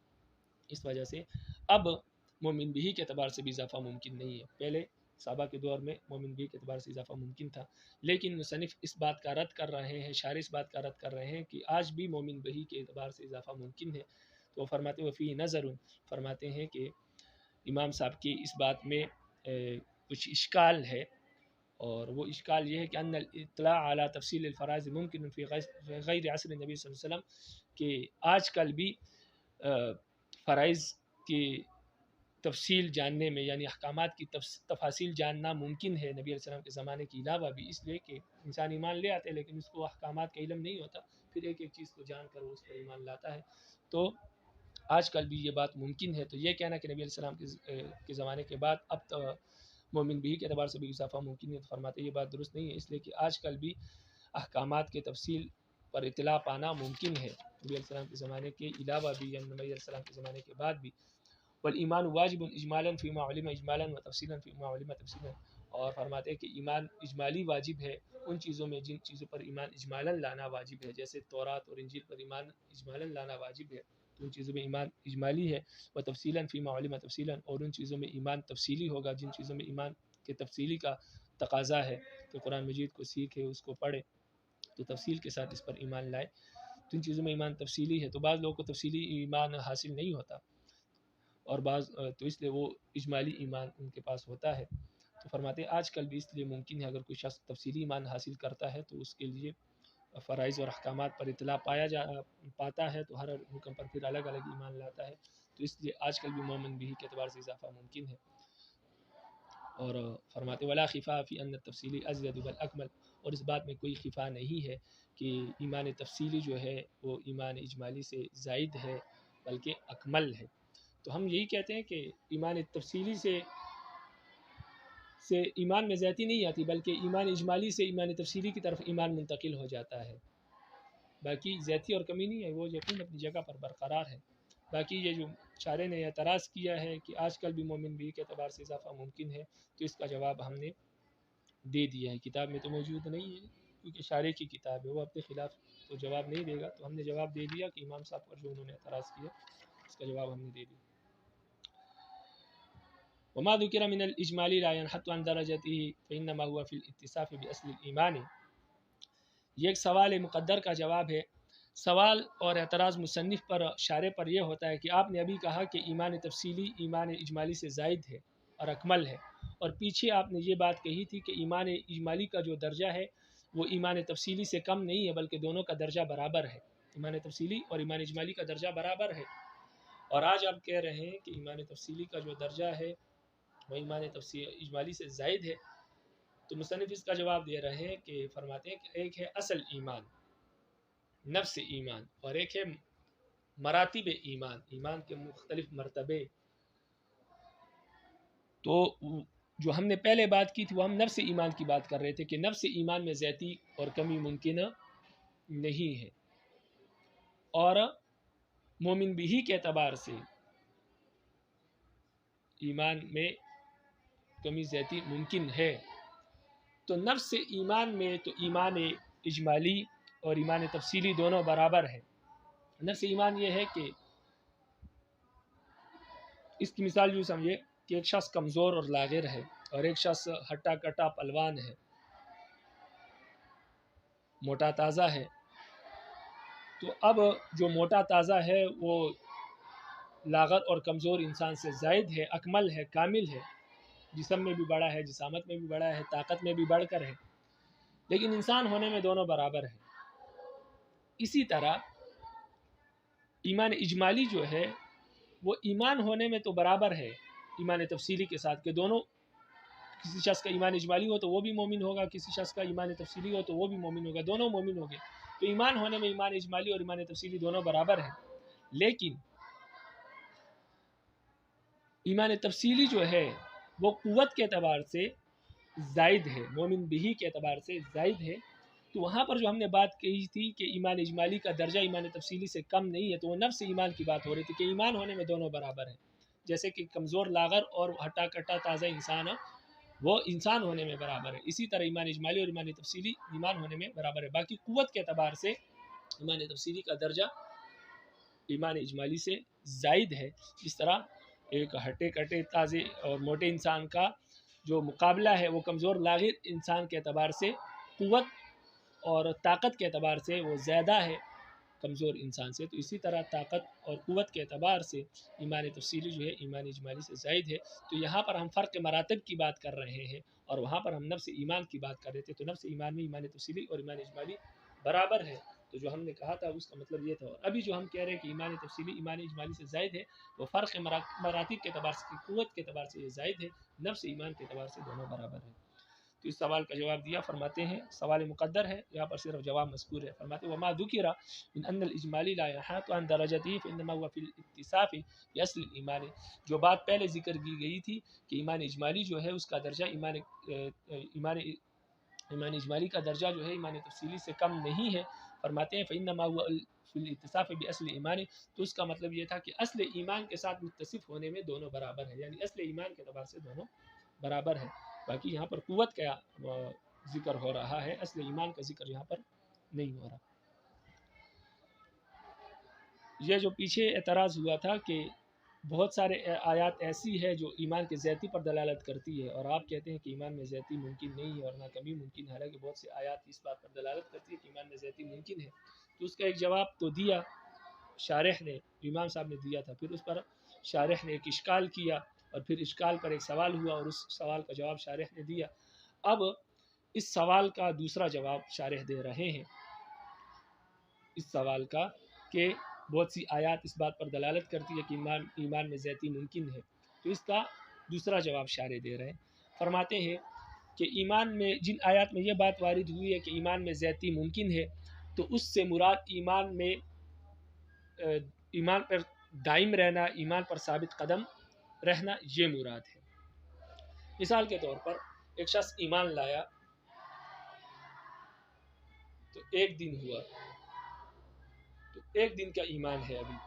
اس وجہ سے اب مومن بھی کے اعتبار سے بھی اضافہ ممکن نہیں ہے. پہلے صحابہ کے دور میں مومن بھی کے اعتبار سے اضافہ ممکن تھا، لیکن مصنف اس بات کا رد کر رہے ہیں، شارح اس بات کا رد کر رہے ہیں کہ آج بھی مومن بھی کے اعتبار سے اضافہ ممکن ہے. تو فرماتے ہیں فی نظر، فرماتے ہیں کہ امام صاحب کی اس بات میں کچھ اشکال ہے، اور وہ اشکال یہ ہے کہ ان الاطلاع علی تفصیل الفرائض ممکن فی غیر عصر النبی صلی اللہ علیہ وسلم، کہ آج کل بھی فرائض کی تفصیل جاننے میں یعنی احکامات کی تفاصیل جاننا ممکن ہے نبی علیہ السلام کے زمانے کے علاوہ بھی، اس لیے کہ انسان ایمان لے آتے لیکن اس کو احکامات کا علم نہیں ہوتا، پھر ایک ایک چیز کو جان کر وہ اس پر ایمان لاتا ہے. تو آج کل بھی یہ بات ممکن ہے. تو یہ کہنا کہ نبی علیہ السلام کے زمانے کے بعد اب تو مومن بھی کے اعتبار سے بھی اضافہ ممکن ہے، تو فرماتے یہ بات درست نہیں ہے، اس لیے کہ آج کل بھی احکامات کے تفصیل پر اطلاع پانا ممکن ہے نبی علیہ السلام کے زمانے کے علاوہ بھی، یعنی نبی علیہ السلام کے زمانے کے بعد بھی. والایمان واجب اجمالا فیما علم اجمالا وتفصیلا فیما علم تفصیلا، اور فرماتے ہیں کہ ایمان اجمالی واجب ہے ان چیزوں میں جن چیزوں پر ایمان اجمالا لانا واجب ہے، جیسے تورات اور انجیل پر ایمان اجمالا لانا واجب ہے تو ان چیزوں میں ایمان اجمالی ہے. وتفصیلا فیما علم تفصیلا، اور ان چیزوں میں ایمان تفصیلی ہوگا جن چیزوں میں ایمان کے تفصیلی کا تقاضا ہے کہ قرآن مجید کو سیکھے، اس کو پڑھے، تو تفصیل کے ساتھ اس پر ایمان لائے. تو ان چیزوں میں ایمان تفصیلی ہے، تو بعض لوگوں کو تفصیلی ایمان حاصل نہیں ہوتا. اور بعض تو اس لیے وہ اجمالی ایمان ان کے پاس ہوتا ہے۔ تو فرماتے ہیں آج کل بھی اس لیے ممکن ہے اگر کوئی شخص تفصیلی ایمان حاصل کرتا ہے تو اس کے لیے فرائض اور احکامات پر اطلاع پاتا ہے، تو ہر حکم پر پھر الگ الگ ایمان لاتا ہے، تو اس لیے آج کل بھی مومن بھی کے اعتبار سے اضافہ ممکن ہے۔ اور فرماتے ولا خفا فی ان تفصیلی ازید بالاکمل، اور اس بات میں کوئی خفا نہیں ہے کہ ایمان تفصیلی جو ہے وہ ایمان اجمالی سے زائد ہے بلکہ اکمل ہے۔ تو ہم یہی کہتے ہیں کہ ایمان تفصیلی سے ایمان میں زیادتی نہیں آتی، بلکہ ایمان اجمالی سے ایمان تفصیلی کی طرف ایمان منتقل ہو جاتا ہے، باقی زیادتی اور کمی نہیں ہے، وہ یقین اپنی جگہ پر برقرار ہے۔ باقی یہ جو شارح نے اعتراض کیا ہے کہ آج کل بھی مومن بھی کے اعتبار سے اضافہ ممکن ہے، تو اس کا جواب ہم نے دے دیا ہے، کتاب میں تو موجود نہیں ہے کیونکہ شارح کی کتاب ہے، وہ اپنے خلاف تو جواب نہیں دے گا، تو ہم نے جواب دے دیا کہ امام صاحب پر جو انہوں نے اعتراض کیا اس کا جواب ہم نے دے دیا۔ وما ذکر من الاجمال لا ينحط عن درجته فانما هو في الاتصاف باصل الايمان، یہ ایک سوال مقدر کا جواب ہے۔ سوال اور اعتراض مصنف پر شارح پر یہ ہوتا ہے کہ آپ نے ابھی کہا کہ ایمان تفصیلی ایمان اجمالی سے زائد ہے اور اکمل ہے، اور پیچھے آپ نے یہ بات کہی تھی کہ ایمان اجمالی کا جو درجہ ہے وہ ایمان تفصیلی سے کم نہیں ہے بلکہ دونوں کا درجہ برابر ہے، ایمان تفصیلی اور ایمان اجمالی کا درجہ برابر ہے، اور آج آپ کہہ رہے ہیں کہ ایمان تفصیلی کا جو درجہ ہے وہ ایمان اجمالی سے زائد ہے۔ تو مصنف اس کا جواب دے رہے ہیں کہ فرماتے ہیں کہ ایک ہے اصل ایمان، نفس ایمان، اور ایک ہے مراتب ایمان، ایمان کے مختلف مرتبے۔ تو جو ہم نے پہلے بات کی تھی وہ ہم نفس ایمان کی بات کر رہے تھے کہ نفس ایمان میں زیادتی اور کمی ممکن نہیں ہے، اور مومن بھی کے اعتبار سے ایمان میں کمی زیادتی ممکن ہے۔ تو نفس ایمان میں تو ایمان اجمالی اور ایمان تفصیلی دونوں برابر ہے۔ نفس ایمان یہ ہے کہ اس کی مثال یوں سمجھے کہ ایک شخص کمزور اور لاغر ہے اور ایک شخص ہٹا کٹا پلوان ہے، موٹا تازہ ہے۔ تو اب جو موٹا تازہ ہے وہ لاغر اور کمزور انسان سے زائد ہے، اکمل ہے، کامل ہے، جسم میں بھی بڑا ہے، جسامت میں بھی بڑا ہے، طاقت میں بھی بڑھ کر ہے، لیکن انسان ہونے میں دونوں برابر ہیں۔ اسی طرح ایمان اجمالی جو ہے وہ ایمان ہونے میں تو برابر ہے ایمان تفصیلی کے ساتھ، کہ دونوں، کسی شخص کا ایمان اجمالی ہو تو وہ بھی مومن ہوگا، کسی شخص کا ایمان تفصیلی ہو تو وہ بھی مومن ہوگا، دونوں مومن ہوں گے۔ تو ایمان ہونے میں ایمان اجمالی اور ایمان تفصیلی دونوں برابر ہیں، لیکن ایمان تفصیلی جو ہے وہ قوت کے اعتبار سے زائد ہے، مومن بھی کے اعتبار سے زائد ہے۔ تو وہاں پر جو ہم نے بات کہی تھی کہ ایمان اجمالی کا درجہ ایمان تفصیلی سے کم نہیں ہے، تو وہ نفس ایمان کی بات ہو رہی تھی کہ ایمان ہونے میں دونوں برابر ہیں، جیسے کہ کمزور لاغر اور ہٹا کٹا تازہ انسان وہ انسان ہونے میں برابر ہے، اسی طرح ایمان اجمالی اور ایمان تفصیلی ایمان ہونے میں برابر ہے۔ باقی قوت کے اعتبار سے ایمان تفصیلی کا درجہ ایمان اجمالی سے زائد ہے، جس طرح ایک ہٹے کٹے تازے اور موٹے انسان کا جو مقابلہ ہے وہ کمزور لاغر انسان کے اعتبار سے قوت اور طاقت کے اعتبار سے وہ زیادہ ہے کمزور انسان سے، تو اسی طرح طاقت اور قوت کے اعتبار سے ایمان تفصیلی جو ہے ایمان اجمالی سے زائد ہے۔ تو یہاں پر ہم فرق مراتب کی بات کر رہے ہیں اور وہاں پر ہم نفس ایمان کی بات کر رہے تھے، تو نفس ایمان میں ایمان تفصیلی اور ایمان اجمالی برابر ہے۔ تو جو ہم نے کہا تھا اس کا مطلب یہ تھا، اور ابھی جو ہم کہہ رہے ہیں کہ ایمان تفصیلی ایمان اجمالی سے زائد ہے، وہ فرق مراتب کے اعتبار سے، قوت کے اعتبار سے یہ زائد ہے، نفس ایمان کے اعتبار سے دونوں برابر ہیں۔ تو اس سوال کا جواب دیا، فرماتے ہیں سوال مقدر ہے، یہاں پر صرف جواب مذکور ہے۔ فرماتے ہیں وما ذکر من ان الاجمالی لا يحاط عن درجته فانما هو في الاتصاف باصل الايمان، جو بات پہلے ذکر کی گئی تھی کہ ایمان اجمالی جو ہے اس کا درجہ ایمان اجمالی کا درجہ جو ہے ایمان تفصیلی سے کم نہیں ہے، فرماتے ہیں فانما هو في الاتصاف باصل ایمان، تو اس کا مطلب یہ تھا کہ اصل ایمان کے ساتھ متصف ہونے میں دونوں برابر ہیں، یعنی اصل ایمان کے اعتبار سے دونوں برابر ہیں۔ باقی یہاں پر قوت کا ذکر ہو رہا ہے، اصل ایمان کا ذکر یہاں پر نہیں ہو رہا۔ یہ جو پیچھے اعتراض ہوا تھا کہ بہت سارے آیات ایسی ہے جو ایمان کے زیادتی پر دلالت کرتی ہے، اور آپ کہتے ہیں کہ ایمان میں زیادتی ممکن نہیں ہے اور نہ کمی ممکن ہے، حالانکہ بہت سے آیات اس بات پر دلالت کرتی ہے کہ ایمان میں زیادتی ممکن ہے۔ تو اس کا ایک جواب تو دیا شارح نے، امام صاحب نے دیا تھا، پھر اس پر شارح نے ایک اشکال کیا اور پھر اشکال پر ایک سوال ہوا اور اس سوال کا جواب شارح نے دیا. اب اس سوال کا دوسرا جواب شارح دے رہے ہیں اس سوال کا کہ بہت سی آیات اس بات پر دلالت کرتی ہے کہ ایمان میں زیادتی ممکن ہے. تو اس کا دوسرا جواب شارح دے رہے ہیں. فرماتے ہیں کہ ایمان میں جن آیات میں یہ بات وارد ہوئی ہے کہ ایمان میں زیادتی ممکن ہے تو اس سے مراد ایمان پر دائم رہنا، ایمان پر ثابت قدم رہنا یہ مراد ہے. مثال کے طور پر ایک شخص ایمان لایا تو ایک دن ہوا تو ایک دن کا ایمان ہے ابھی،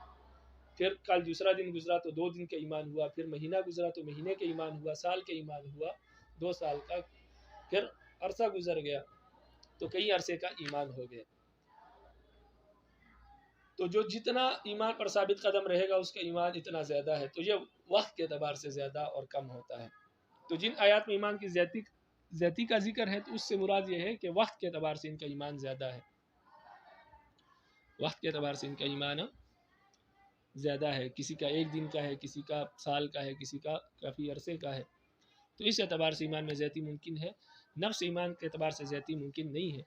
پھر کل دوسرا دن گزرا تو 2 دن کا ایمان ہوا، پھر مہینہ گزرا تو مہینے کا ایمان ہوا، سال کا ایمان ہوا 2 سال کا، پھر عرصہ گزر گیا تو کئی عرصے کا ایمان ہو گیا. تو جو جتنا ایمان پر ثابت قدم رہے گا اس کا ایمان اتنا زیادہ ہے. تو یہ وقت کے اعتبار سے زیادہ اور کم ہوتا ہے. تو جن آیات میں ایمان کی زیادتی کا ذکر ہے تو اس سے مراد یہ ہے کہ وقت کے اعتبار سے ان کا ایمان زیادہ ہے، وقت کے اعتبار سے ان کا ایمان زیادہ ہے. کسی کا 1 دن کا ہے، کسی کا سال کا ہے، کسی کا کافی عرصے کا ہے. تو اس اعتبار سے ایمان میں زیادتی ممکن ہے، نفس ایمان کے اعتبار سے زیادتی ممکن نہیں ہے.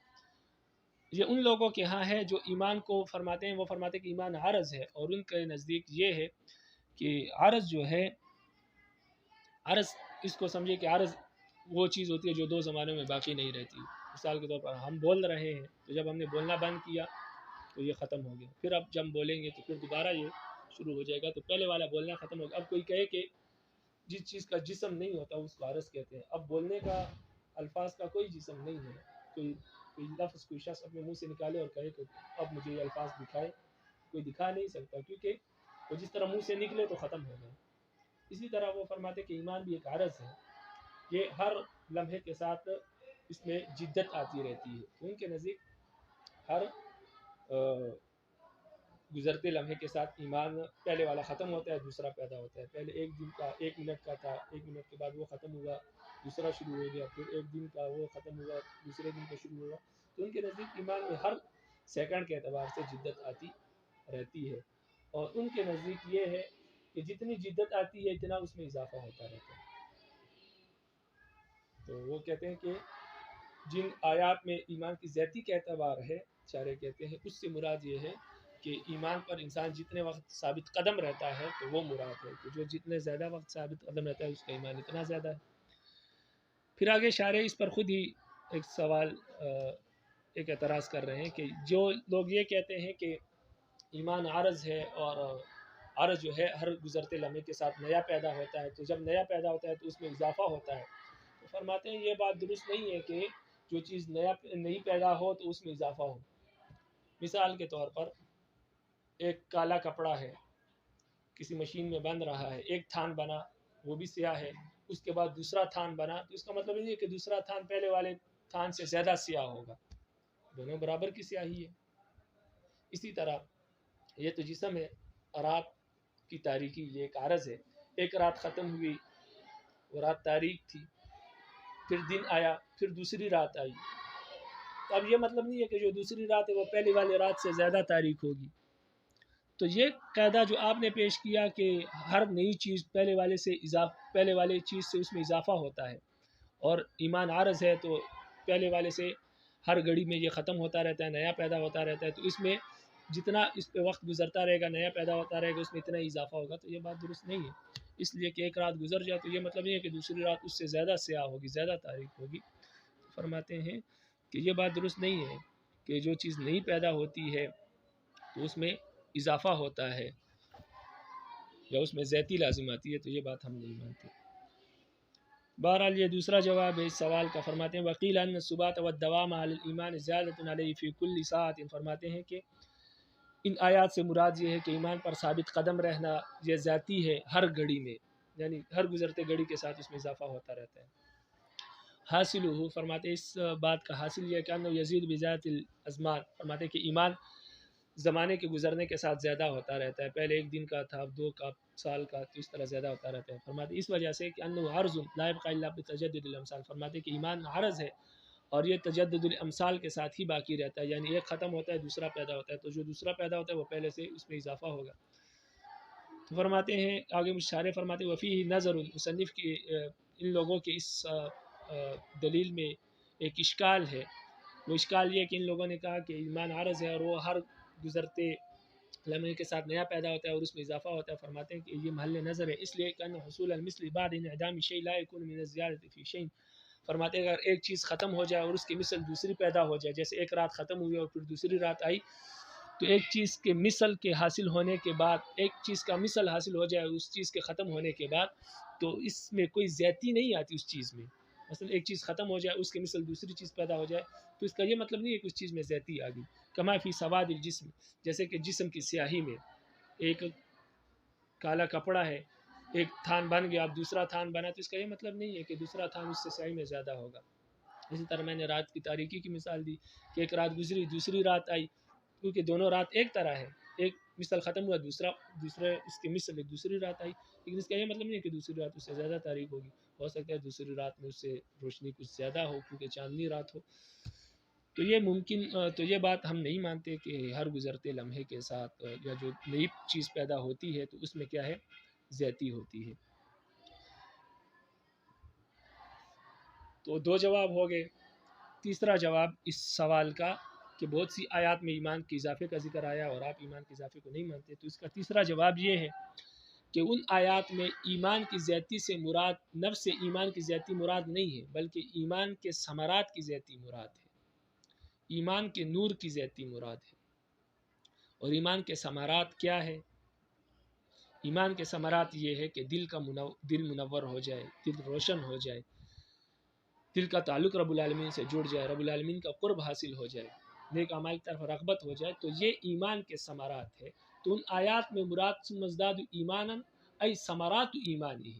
یہ ان لوگوں کے ہاں ہے جو ایمان کو فرماتے ہیں، وہ فرماتے ہیں کہ ایمان عارض ہے، اور ان کے نزدیک یہ ہے کہ عارض جو ہے، عارض اس کو سمجھے کہ عارض وہ چیز ہوتی ہے جو 2 زمانوں میں باقی نہیں رہتی. مثال کے طور پر ہم بول رہے ہیں تو جب ہم نے بولنا بند کیا تو یہ ختم ہو گیا، پھر اب جب بولیں گے تو پھر دوبارہ یہ شروع ہو جائے گا. تو پہلے والا بولنا ختم ہو گیا. اب کوئی کہے کہ جس چیز کا جسم نہیں ہوتا اس کو عارض کہتے ہیں. اب بولنے کا الفاظ کا کوئی جسم نہیں ہے، کوئی لفظ کوئی شخص اپنے منہ سے نکالے اور کہے کہ اب مجھے یہ الفاظ دکھائے، کوئی دکھا نہیں سکتا، کیونکہ وہ جس طرح منہ سے نکلے تو ختم ہو گئے. اسی طرح وہ فرماتے کہ ایمان بھی ایک عارض ہے، یہ ہر لمحے کے ساتھ اس میں جدت آتی رہتی ہے. ان کے نزدیک ہر گزرتے لمحے کے ساتھ ایمان پہلے والا ختم ہوتا ہے، دوسرا پیدا ہوتا ہے. پہلے 1 دن کا 1 منٹ کا تھا، 1 منٹ کے بعد وہ ختم ہوا، دوسرا شروع ہو گیا، پھر 1 دن کا وہ ختم ہوا، دوسرے دن کا شروع ہوا. تو ان کے نزدیک ایمان میں ہر سیکنڈ کے اعتبار سے جدت آتی رہتی ہے، اور ان کے نزدیک یہ ہے کہ جتنی جدت آتی ہے اتنا اس میں اضافہ ہوتا رہتا ہے. تو وہ کہتے ہیں کہ جن آیات میں ایمان کی زیادتی کا اعتبار ہے، شارح کہتے ہیں اس سے مراد یہ ہے کہ ایمان پر انسان جتنے وقت ثابت قدم رہتا ہے تو وہ مراد ہے کہ جو جتنے زیادہ وقت ثابت قدم رہتا ہے اس کا ایمان اتنا زیادہ ہے. پھر آگے شارح اس پر خود ہی ایک سوال ایک اعتراض کر رہے ہیں کہ جو لوگ یہ کہتے ہیں کہ ایمان عارض ہے اور عارض جو ہے ہر گزرتے لمحے کے ساتھ نیا پیدا ہوتا ہے، تو جب نیا پیدا ہوتا ہے تو اس میں اضافہ ہوتا ہے. تو فرماتے ہیں یہ بات درست نہیں ہے کہ جو چیز نئی پیدا ہو تو اس میں اضافہ ہو. مثال کے طور پر ایک کالا کپڑا ہے، کسی مشین میں بن رہا ہے، ایک تھان بنا وہ بھی سیاہ ہے، اس کے بعد دوسرا تھان بنا، تو اس کا مطلب یہ ہے کہ دوسرا تھان پہلے والے تھان سے زیادہ سیاہ ہوگا، دونوں برابر کی سیاہی ہے. اسی طرح یہ تو جسم ہے، رات کی تاریکی یہ ایک عارض ہے. ایک رات ختم ہوئی، وہ رات تاریک تھی، پھر دن آیا، پھر دوسری رات آئی. تو اب یہ مطلب نہیں ہے کہ جو دوسری رات ہے وہ پہلی والی رات سے زیادہ تاریک ہوگی. تو یہ قاعدہ جو آپ نے پیش کیا کہ ہر نئی چیز پہلے والے چیز سے اس میں اضافہ ہوتا ہے، اور ایمان عارض ہے تو پہلے والے سے ہر گھڑی میں یہ ختم ہوتا رہتا ہے، نیا پیدا ہوتا رہتا ہے، تو اس میں جتنا اس پہ وقت گزرتا رہے گا نیا پیدا ہوتا رہے گا اس میں اتنا ہی اضافہ ہوگا. تو یہ بات درست نہیں ہے، اس لیے کہ ایک رات گزر جائے تو یہ مطلب نہیں ہے کہ دوسری رات اس سے زیادہ سیاہ ہوگی، زیادہ تاریک ہوگی. فرماتے ہیں کہ یہ بات درست نہیں ہے کہ جو چیز نئی پیدا ہوتی ہے تو اس میں اضافہ ہوتا ہے یا اس میں زیادتی لازم آتی ہے، تو یہ بات ہم نہیں مانتے. بہرحال یہ دوسرا جواب ہے اس سوال کا. فرماتے ہیں وقیل ان الثبات والدوام علی الایمان زیادۃ علیہ فی کل ساعۃ. فرماتے ہیں کہ ان آیات سے مراد یہ ہے کہ ایمان پر ثابت قدم رہنا یہ ذاتی ہے ہر گھڑی میں، یعنی ہر گزرتے گھڑی کے ساتھ اس میں اضافہ ہوتا رہتا ہے. حاصل ہو فرماتے اس بات کا حاصل یہ کہ انه یزید بذات الازمان. فرماتے کہ ایمان زمانے کے گزرنے کے ساتھ زیادہ ہوتا رہتا ہے، پہلے 1 دن کا تھا، اب 2 کا، سال کا، تو اس طرح زیادہ ہوتا رہتا ہے. فرماتے اس وجہ سے کہ انه عرض لا يبقى الا بتجدد الامثال. فرماتے کہ ایمان عرض ہے اور یہ تجدد الامثال کے ساتھ ہی باقی رہتا ہے، یعنی ایک ختم ہوتا ہے دوسرا پیدا ہوتا ہے، تو جو دوسرا پیدا ہوتا ہے وہ پہلے سے اس میں اضافہ ہوگا. تو فرماتے ہیں آگے مشارح فرماتے ہیں وفی نظر مصنف کی ان لوگوں کے اس دلیل میں ایک اشکال ہے. وہ اشکال یہ کہ ان لوگوں نے کہا کہ ایمان عارض ہے اور وہ ہر گزرتے لمحے کے ساتھ نیا پیدا ہوتا ہے اور اس میں اضافہ ہوتا ہے. فرماتے ہیں کہ یہ محل نظر ہے، اس لیے کہ حصول المثل بعد انعدام شیء لا يكون من الزیادة فی شیء. فرماتے ہیں اگر ایک چیز ختم ہو جائے اور اس کی مثل دوسری پیدا ہو جائے، جیسے ایک رات ختم ہوئی اور پھر دوسری رات آئی، تو ایک چیز کے مثل کے حاصل ہونے کے بعد، ایک چیز کا مثل حاصل ہو جائے اس چیز کے ختم ہونے کے بعد، تو اس میں کوئی زیادتی نہیں آتی اس چیز میں. مثلا ایک چیز ختم ہو جائے، اس کے مثل دوسری چیز پیدا ہو جائے، تو اس کا یہ مطلب نہیں ہے کہ اس چیز میں زیادتی آ گئی. کما فی سواد الجسم، جیسے کہ جسم کی سیاہی میں ایک کالا کپڑا ہے، ایک تھان بن گیا، اب دوسرا تھان بنا، تو اس کا یہ مطلب نہیں ہے کہ دوسرا تھان اس سے سیاہی میں زیادہ ہوگا. اسی طرح میں نے رات کی تاریکی کی مثال دی کہ ایک رات گزری، دوسری رات آئی، کیونکہ دونوں رات ایک طرح ہے، ایک مثل ختم ہوا، دوسرے اس کی مثل ایک دوسری رات آئی، لیکن اس کا یہ مطلب نہیں ہے کہ دوسری رات اس سے زیادہ تاریک ہوگی. ہو سکتا ہے دوسری رات میں اس سے روشنی کچھ زیادہ ہو کیونکہ چاندنی رات ہو. تو یہ ممکن، تو یہ بات ہم نہیں مانتے کہ ہر گزرتے لمحے کے ساتھ یا جو نئی چیز پیدا ہوتی ہے تو اس میں کیا ہے، زیادتی ہوتی ہے. تو دو جواب ہو گئے. تیسرا جواب اس سوال کا کہ بہت سی آیات میں ایمان کے اضافے کا ذکر آیا اور آپ ایمان کے اضافے کو نہیں مانتے، تو اس کا تیسرا جواب یہ ہے کہ ان آیات میں ایمان کی زیادتی سے مراد نفس ایمان کی زیادتی مراد نہیں ہے، بلکہ ایمان کے ثمرات کی زیادتی مراد ہے، ایمان کے نور کی زیادتی مراد ہے. اور ایمان کے ثمرات کیا ہے؟ ایمان کے ثمرات یہ ہے کہ دل منور ہو جائے، دل روشن ہو جائے، دل کا تعلق رب العالمین سے جڑ جائے، رب العالمین کا قرب حاصل ہو جائے، نیک اعمال کی طرف رغبت ہو جائے، تو یہ ایمان کے ثمرات ہے. تو ان آیات میں مراد ثم ازدادوا ایمانا ای ثمرات ایمانہ،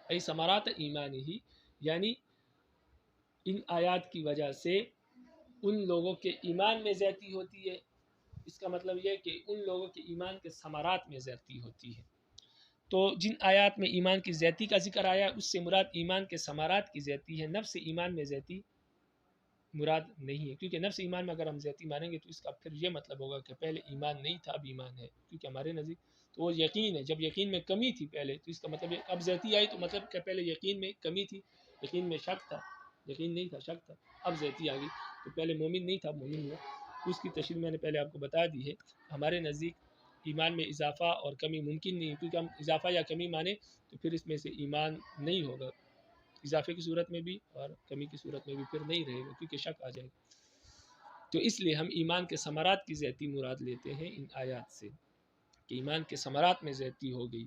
ای ثمرات ایمانہ، یعنی ان آیات کی وجہ سے ان لوگوں کے ایمان میں زیادتی ہوتی ہے. اس کا مطلب یہ کہ ان لوگوں کے ایمان کے ثمرات میں زیادتی ہوتی ہے. تو جن آیات میں ایمان کی زیادتی کا ذکر آیا اس سے مراد ایمان کے ثمرات کی زیادتی ہے، نفس ایمان میں زیادتی مراد نہیں ہے. کیونکہ نفس ایمان میں اگر ہم زیادتی مانیں گے تو اس کا پھر یہ مطلب ہوگا کہ پہلے ایمان نہیں تھا اب ایمان ہے، کیونکہ ہمارے نزدیک تو وہ یقین ہے. جب یقین میں کمی تھی پہلے، تو اس کا مطلب اب زیادتی آئی تو مطلب کہ پہلے یقین میں کمی تھی، یقین میں شک تھا، یقین نہیں تھا شک تھا، اب زیادتی آ گئی. تو پہلے مومن نہیں تھا مومن ہوا. اس کی تشریح میں نے پہلے آپ کو بتا دی ہے. ہمارے نزدیک ایمان میں اضافہ اور کمی ممکن نہیں، کیونکہ ہم اضافہ یا کمی مانیں تو پھر اس میں سے ایمان نہیں ہوگا، اضافے کی صورت میں بھی اور کمی کی صورت میں بھی پھر نہیں رہے گا کیونکہ شک آ جائے گا. تو اس لیے ہم ایمان کے ثمرات کی زیادتی مراد لیتے ہیں ان آیات سے، کہ ایمان کے ثمرات میں زیادتی ہو گئی.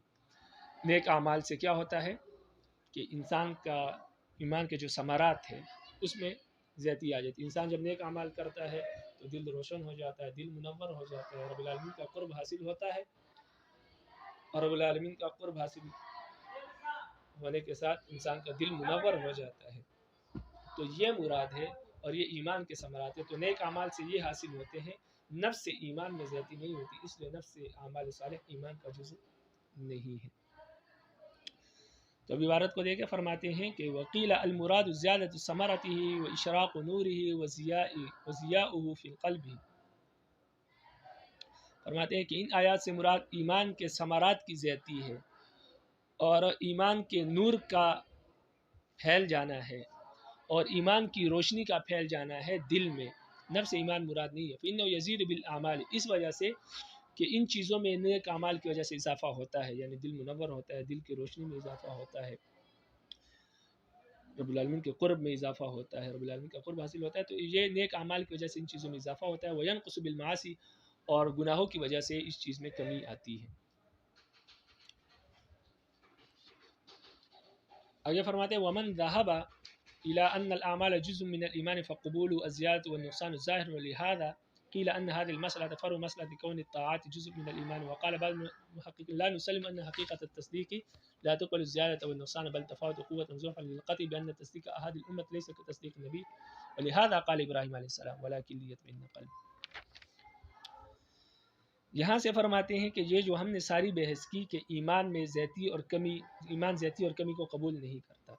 نیک اعمال سے کیا ہوتا ہے کہ انسان کا ایمان کے جو ثمرات ہیں اس میں زیادتی آ جاتی ہے. انسان جب نیک اعمال کرتا ہے تو دل روشن ہو جاتا ہے، دل منور ہو جاتا ہے، رب العالمین کا قرب حاصل ہوتا ہے، اور رب العالمین کا قرب حاصل ہونے کے ساتھ انسان کا دل منور ہو جاتا ہے. تو یہ مراد ہے اور یہ ایمان کے ثمرات ہیں. تو نیک اعمال سے یہ حاصل ہوتے ہیں، نفس سے ایمان میں زیادتی نہیں ہوتی، اس لیے نفس سے اعمال صالح ایمان کا جزء نہیں ہے. تو اب عبارت کو دیکھیں، فرماتے ہیں کہ وقیل المراد زیادت ثمرتہ و اشراق نورہ و ضیاؤہ فی القلب. فرماتے ہیں کہ ان آیات سے مراد ایمان کے ثمرات کی زیادتی ہے اور ایمان کے نور کا پھیل جانا ہے اور ایمان کی روشنی کا پھیل جانا ہے دل میں. نفس ایمان مراد نہیں ہے. فإنہ یزید بالاعمال، اس وجہ سے کہ ان چیزوں میں نیک اعمال کی وجہ سے اضافہ ہوتا ہے، یعنی دل منور ہوتا ہے، دل کی روشنی میں اضافہ ہوتا ہے، رب العالمین کے قرب میں اضافہ ہوتا ہے، رب العالمین کا قرب حاصل ہوتا ہے. تو یہ نیک اعمال کی وجہ سے ان چیزوں میں اضافہ ہوتا ہے. وینقص بالمعاصی، اور گناہوں کی وجہ سے اس چیز میں کمی آتی ہے. آگے فرماتے ہیں ومن ذهب الى ان الاعمال جزء من الايمان فقبول الزياده والنقصان الظاهر، ولهذا قيل ان هذه المساله فرع مساله كون الطاعات جزء من الايمان. وقال بعض المحققين لا نسلم ان حقيقه التصديق لا تقبل الزياده والنقصان بل تفاوت قوه زحفا للقطع بان تصديق هذه الامه ليس كتصديق النبي، ولهذا قال ابراهيم عليه السلام ولكن ليطمئن قلبي. یہاں سے فرماتے ہیں کہ یہ جو ہم نے ساری بحث کی کہ ایمان میں زیادتی اور کمی، ایمان زیادتی اور کمی کو قبول نہیں کرتا،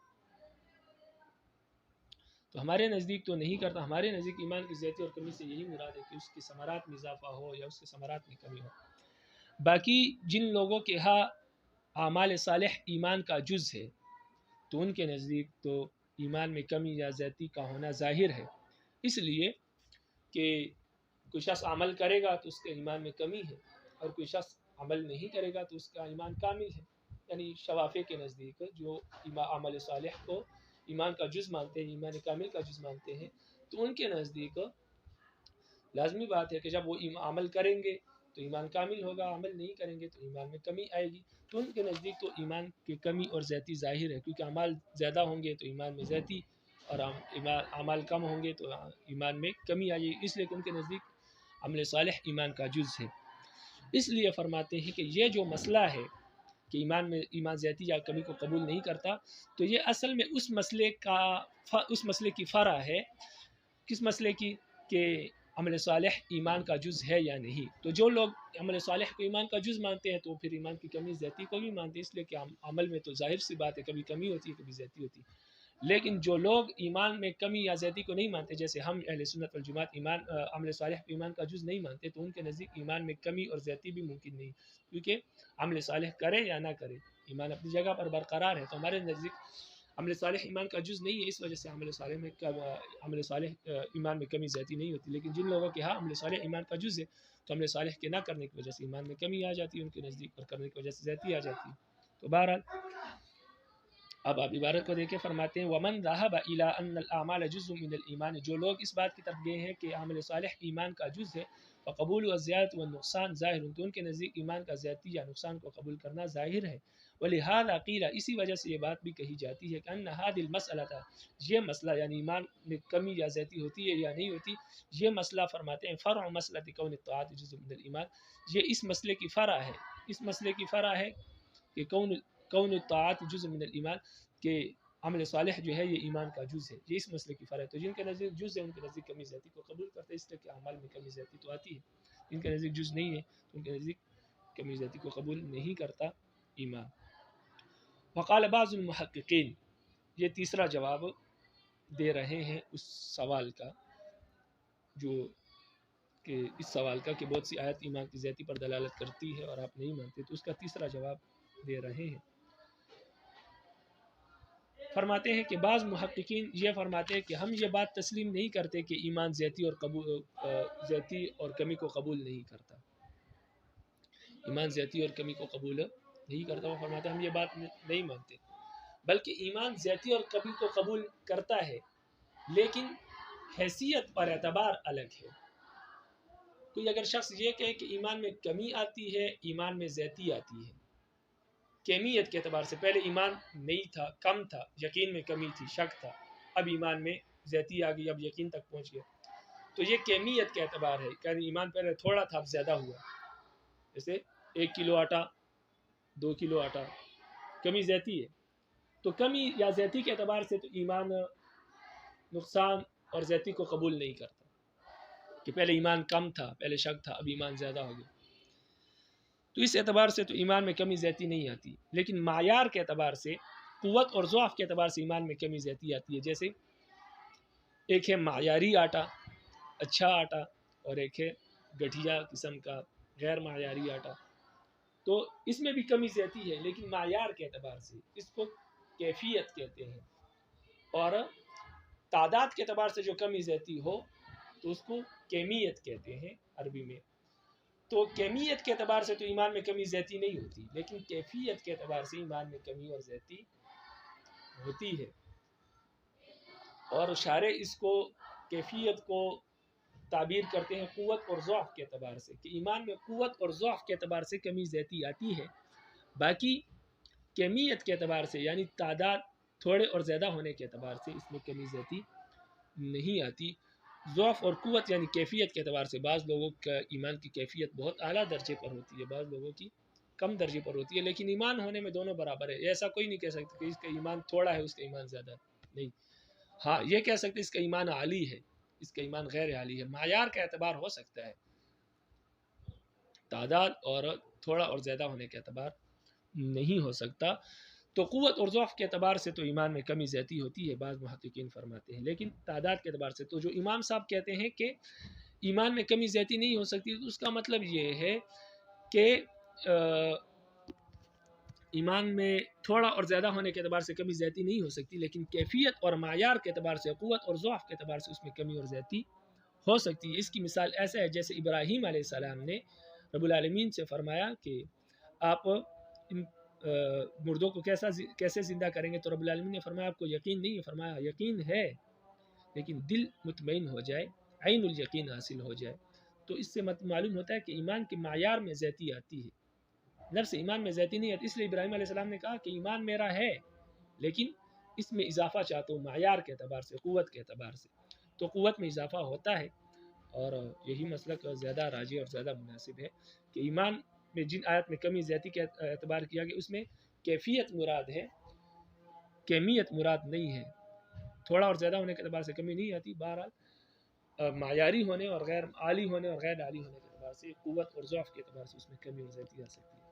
تو ہمارے نزدیک تو نہیں کرتا. ہمارے نزدیک ایمان کی زیادتی اور کمی سے یہی مراد ہے کہ اس کے ثمرات میں اضافہ ہو یا اس کے ثمرات میں کمی ہو. باقی جن لوگوں کے ہاں اعمال صالح ایمان کا جز ہے تو ان کے نزدیک تو ایمان میں کمی یا زیادتی کا ہونا ظاہر ہے، اس لیے کہ کوئی شخص عمل کرے گا تو اس کے ایمان میں کمی ہے، اور کوئی شخص عمل نہیں کرے گا تو اس کا ایمان کامل ہے۔ یعنی شوافے کے نزدیک جو عمل صالح کو ایمان کا جز مانتے ہیں، ایمان کامل کا جز مانتے ہیں، تو ان کے نزدیک لازمی بات ہے کہ جب وہ عمل کریں گے تو ایمان کامل ہوگا، عمل نہیں کریں گے تو ایمان میں کمی آئے گی۔ تو ان کے نزدیک تو ایمان کی کمی اور زیادتی ظاہر ہے، کیونکہ اعمال زیادہ ہوں گے تو ایمان میں زیادتی، اور اعمال کم ہوں گے تو ایمان میں کمی آئے گی، اس لیے کہ ان کے نزدیک عمل صالح ایمان کا جز ہے۔ اس لیے فرماتے ہیں کہ یہ جو مسئلہ ہے کہ ایمان زیادتی یا کمی کو قبول نہیں کرتا، تو یہ اصل میں اس مسئلے کی فرع ہے۔ کس مسئلے کی؟ کہ عمل صالح ایمان کا جز ہے یا نہیں۔ تو جو لوگ عمل صالح کو ایمان کا جز مانتے ہیں تو پھر ایمان کی کمی زیادتی کو بھی مانتے ہیں، اس لیے کہ عمل میں تو ظاہر سی بات ہے کبھی کمی ہوتی ہے کبھی زیادتی ہوتی ہے۔ لیکن جو لوگ ایمان میں کمی یا زیادتی کو نہیں مانتے، جیسے ہم اہل سنت والجماعت عمل صالح کو ایمان کا جز نہیں مانتے، تو ان کے نزدیک ایمان میں کمی اور زیادتی بھی ممکن نہیں، کیونکہ عمل صالح کرے یا نہ کرے ایمان اپنی جگہ پر برقرار ہے۔ تو ہمارے نزدیک عمل صالح ایمان کا جز نہیں ہے، اس وجہ سے عمل صالح ایمان میں کمی زیادتی نہیں ہوتی۔ لیکن جن لوگوں کے ہاں عمل صالح ایمان کا جز ہے تو عمل صالح کے نہ کرنے کی وجہ سے ایمان میں کمی آ جاتی ہے ان کے نزدیک، اور کرنے کی وجہ سے زیادتی آ جاتی ہے۔ تو بہرحال اب آپ عبارت کو دیکھیں، فرماتے ہیں وَمَنْ ذَهَبَ إِلَىٰ أَنَّ الْأَعْمَالَ جُزْءٌ مِنَ الْإِيمَانِ، جو لوگ اس بات کی طرف گئے ہیں کہ عمل صالح ایمان کا جز ہے، فقبول الزیادۃ والنقصان ظاہر، تو ان کے نزدیک ایمان کا زیادتی یا نقصان کو قبول کرنا ظاہر ہے۔ وَلِهَٰذَا قِيلَ، اسی وجہ سے یہ بات بھی کہی جاتی ہے کہ أَنَّ هَٰذِهِ الْمَسْأَلَةَ، یہ مسئلہ یعنی ایمان میں کمی یا زیادتی ہوتی ہے یا نہیں ہوتی، یہ مسئلہ فرماتے ہیں فرع مسئلۃ کون الطاعۃ جزء من الایمان، یہ اس مسئلے کی فرع ہے، اس مسئلے کی فرع ہے کہ کون الطاعات جزء من الایمان، کہ عمل صالح جو ہے یہ ایمان کا جز ہے، یہ اس مسئلے کی فرع ہے۔ تو جن کے نزدیک جز ہے ان کے نزدیک کمی زیادتی کو قبول کرتے ہیں، اس لیے کہ اعمال میں کمی زیادتی تو آتی ہے۔ جن کے نزدیک جز نہیں ہے تو ان کے نزدیک کمی زیادتی کو قبول نہیں کرتا ایمان۔ وقال بعض المحققین، یہ تیسرا جواب دے رہے ہیں اس سوال کا، جو کہ اس سوال کا کہ بہت سی آیت ایمان کی زیادتی پر دلالت کرتی ہے اور آپ نہیں مانتے، تو اس کا تیسرا جواب دے رہے ہیں۔ فرماتے ہیں کہ بعض محققین یہ فرماتے ہیں کہ ہم یہ بات تسلیم نہیں کرتے کہ ایمان زیادتی اور کمی کو قبول نہیں کرتا، ایمان زیادتی اور کمی کو قبول نہیں کرتا۔ وہ فرماتے ہیں ہم یہ بات نہیں مانتے، بلکہ ایمان زیادتی اور کمی کو قبول کرتا ہے، لیکن حیثیت پر اعتبار الگ ہے۔ کوئی اگر شخص یہ کہے کہ ایمان میں کمی آتی ہے، ایمان میں زیادتی آتی ہے، کیمیت کے اعتبار سے، پہلے ایمان نہیں تھا، کم تھا، یقین میں کمی تھی، شک تھا، اب ایمان میں زیادتی آ گئی، اب یقین تک پہنچ گیا، تو یہ کیمیت کے اعتبار ہے کہ ایمان پہلے تھوڑا تھا اب زیادہ ہوا، جیسے 1 کلو آٹا 2 کلو آٹا، کمی زیادتی ہے۔ تو کمی یا زیادتی کے اعتبار سے تو ایمان نقصان اور زیادتی کو قبول نہیں کرتا، کہ پہلے ایمان کم تھا، پہلے شک تھا، اب ایمان زیادہ ہو گیا، تو اس اعتبار سے تو ایمان میں کمی زیادتی نہیں آتی۔ لیکن معیار کے اعتبار سے، قوت اور ضعف کے اعتبار سے ایمان میں کمی زیادتی آتی ہے۔ جیسے ایک ہے معیاری آٹا، اچھا آٹا، اور ایک ہے گٹھیا قسم کا غیر معیاری آٹا، تو اس میں بھی کمی زیادتی ہے، لیکن معیار کے اعتبار سے، اس کو کیفیت کہتے ہیں، اور تعداد کے اعتبار سے جو کمی زیادتی ہو تو اس کو کیمیت کہتے ہیں عربی میں۔ تو کیمیت کے اعتبار سے تو ایمان میں کمی زیادتی نہیں ہوتی، لیکن کیفیت کے اعتبار سے ایمان میں کمی اور زیادتی ہوتی ہے، اور شارع اس کو کیفیت کو تعبیر کرتے ہیں قوت اور ضعف کے اعتبار سے، کہ ایمان میں قوت اور ضعف کے اعتبار سے کمی زیادتی آتی ہے، باقی کیمیت کے اعتبار سے یعنی تعداد تھوڑے اور زیادہ ہونے کے اعتبار سے اس میں کمی زیادتی نہیں آتی۔ ضعف اور قوت یعنی کیفیت کے اعتبار سے بعض لوگوں کا ایمان کی کیفیت بہت اعلیٰ درجے پر ہوتی ہے، بعض لوگوں کی کم درجے پر ہوتی ہے، لیکن ایمان ہونے میں دونوں برابر ہے۔ ایسا کوئی نہیں کہہ سکتا کہ اس کا ایمان تھوڑا ہے اس کا ایمان زیادہ نہیں، ہاں یہ کہہ سکتے اس کا ایمان عالی ہے اس کا ایمان غیر عالی ہے، معیار کا اعتبار ہو سکتا ہے، تعداد اور تھوڑا اور زیادہ ہونے کے اعتبار نہیں ہو سکتا۔ تو قوت اور ضعف کے اعتبار سے تو ایمان میں کمی زیادتی ہوتی ہے، بعض محققین فرماتے ہیں، لیکن تعداد کے اعتبار سے تو جو امام صاحب کہتے ہیں کہ ایمان میں کمی زیادتی نہیں ہو سکتی، تو اس کا مطلب یہ ہے کہ ایمان میں تھوڑا اور زیادہ ہونے کے اعتبار سے کمی زیادتی نہیں ہو سکتی، لیکن کیفیت اور معیار کے اعتبار سے، قوت اور ضعف کے اعتبار سے اس میں کمی اور زیادتی ہو سکتی ہے۔ اس کی مثال ایسا ہے جیسے ابراہیم علیہ السلام نے رب العالمین سے فرمایا کہ آپ ان مردوں کو کیسے زندہ کریں گے، تو رب العالمین نے فرمایا آپ کو یقین نہیں ہے، فرمایا یقین ہے لیکن دل مطمئن ہو جائے، عین الیقین حاصل ہو جائے۔ تو اس سے معلوم ہوتا ہے کہ ایمان کے معیار میں زیادتی آتی ہے، نفس ایمان میں زیادتی نہیں آتی۔ اس لیے ابراہیم علیہ السلام نے کہا کہ ایمان میرا ہے لیکن اس میں اضافہ چاہتا ہوں معیار کے اعتبار سے، قوت کے اعتبار سے، تو قوت میں اضافہ ہوتا ہے۔ اور یہی مسلک زیادہ راجح اور زیادہ مناسب ہے کہ ایمان میں جن آیت میں کمی زیادتی کے اعتبار کیا گیا اس میں کیفیت مراد ہے، کمیت مراد نہیں ہے۔ تھوڑا اور زیادہ ہونے کے اعتبار سے کمی نہیں آتی، بہرحال معیاری ہونے اور غیر عالی ہونے اور غیر عالی ہونے کے اعتبار سے، قوت اور ضعف کے اعتبار سے اس میں کمی اور زیادتی آ سکتی ہے۔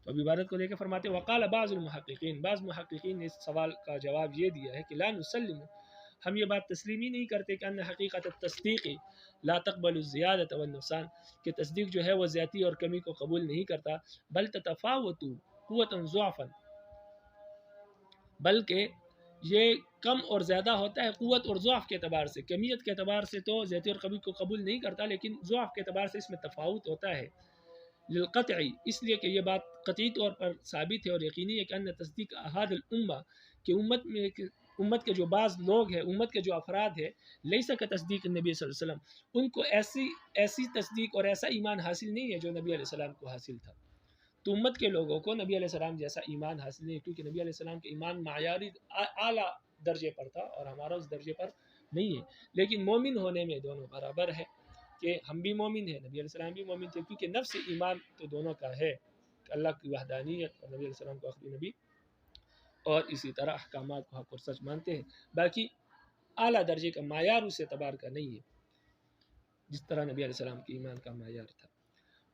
تو اب عبادت کو لے کے فرماتے ہیں وقال بعض المحققین، بعض محققین نے اس سوال کا جواب یہ دیا ہے کہ لا نسلم، ہم یہ بات تسلیم ہی نہیں کرتے کہ ان حقیقت التصدیق لا تقبل الزیادۃ والنقصان، کہ تصدیق جو ہے وہ زیادتی اور کمی کو قبول نہیں کرتا، بل تتفاوت قوتا ضعفا، بلکہ یہ کم اور زیادہ ہوتا ہے قوت اور ضعف کے اعتبار سے، کمیت کے اعتبار سے تو زیادتی اور کمی کو قبول نہیں کرتا، لیکن ضعف کے اعتبار سے اس میں تفاوت ہوتا ہے۔ للقطعی، اس لیے کہ یہ بات قطعی طور پر ثابت ہے اور یقینی ہے کہ ان تصدیق احاد الامہ، کہ امت کے جو بعض لوگ ہیں، امت کے جو افراد ہیں، لیسا کا تصدیق نبی صلی اللہ علیہ وسلم، ان کو ایسی تصدیق اور ایسا ایمان حاصل نہیں ہے جو نبی علیہ السلام کو حاصل تھا۔ تو امت کے لوگوں کو نبی علیہ السلام جیسا ایمان حاصل نہیں ہے، کیونکہ نبی علیہ السلام کے ایمان معیاری اعلیٰ درجے پر تھا اور ہمارا اس درجے پر نہیں ہے، لیکن مومن ہونے میں دونوں برابر ہے کہ ہم بھی مومن ہیں، نبی علیہ السلام بھی مومن تھے، کیونکہ نفس ایمان تو دونوں کا ہے کہ اللہ کی وحدانیت اور نبی علیہ السلام کو آخری نبی اور اسی طرح احکامات کو حق اور سچ مانتے ہیں، باقی اعلیٰ درجے کا معیار اس اعتبار کا نہیں ہے جس طرح نبی علیہ السلام کے ایمان کا معیار تھا۔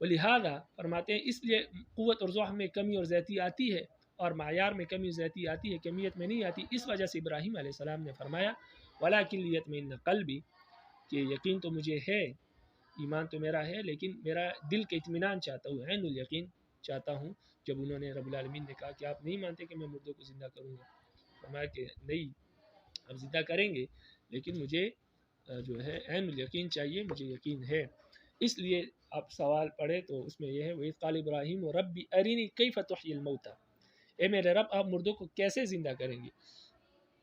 ولہذا فرماتے ہیں اس لیے قوت اور ضعف میں کمی اور زیادتی آتی ہے اور معیار میں کمی اور زیادتی آتی ہے، کمیت میں نہیں آتی۔ اس وجہ سے ابراہیم علیہ السلام نے فرمایا وَلَٰكِن لِيَطْمَئِنَّ قَلْبِي، کہ یقین تو مجھے ہے، ایمان تو میرا ہے، لیکن میرا دل کے اطمینان چاہتا ہوں، عین الیقین چاہتا ہوں۔ جب انہوں نے رب العالمین نے کہا کہ آپ نہیں مانتے کہ میں مردوں کو زندہ کروں گا، فرمایا کہ نہیں، آپ زندہ کریں گے لیکن مجھے جو ہے عین الیقین چاہیے، مجھے یقین ہے۔ اس لیے آپ سوال پڑھیں تو اس میں یہ ہے وَإِذْ قَالَ إِبْرَاهِيمُ رَبِّ أَرِنِي كَيْفَ تُحْيِي الْمَوْتَى، اے میرے رب آپ مردوں کو کیسے زندہ کریں گے۔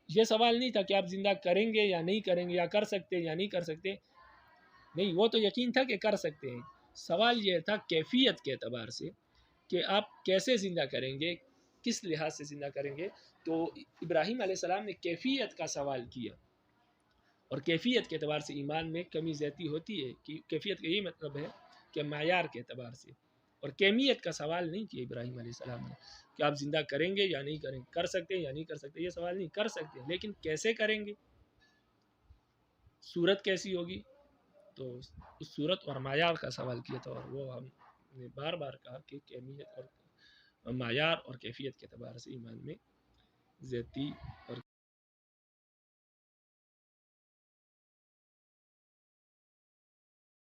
یہ سوال نہیں تھا کہ آپ زندہ کریں گے یا نہیں کریں گے، یا کر سکتے یا نہیں کر سکتے، نہیں، وہ تو یقین تھا کہ کر سکتے ہیں۔ سوال یہ تھا کیفیت کے اعتبار سے کہ آپ کیسے زندہ کریں گے، کس لحاظ سے زندہ کریں گے۔ تو ابراہیم علیہ السلام نے کیفیت کا سوال کیا، اور کیفیت کے اعتبار سے ایمان میں کمی زیادتی ہوتی ہے، کہ کیفیت کا یہی مطلب ہے کہ معیار کے اعتبار سے، اور کیمیت کا سوال نہیں کیا ابراہیم علیہ السلام نے کہ آپ زندہ کریں گے یا نہیں کریں گے، کر سکتے یا نہیں کر سکتے، یہ سوال نہیں، کر سکتے لیکن کیسے کریں گے، صورت کیسی ہوگی، تو اس صورت اور معیار کا سوال کیا تھا، اور وہ ہم نے بار بار کہا کہ کیمیت اور معیار اور کیفیت کے اعتبار سے ایمان میں زیادتی اور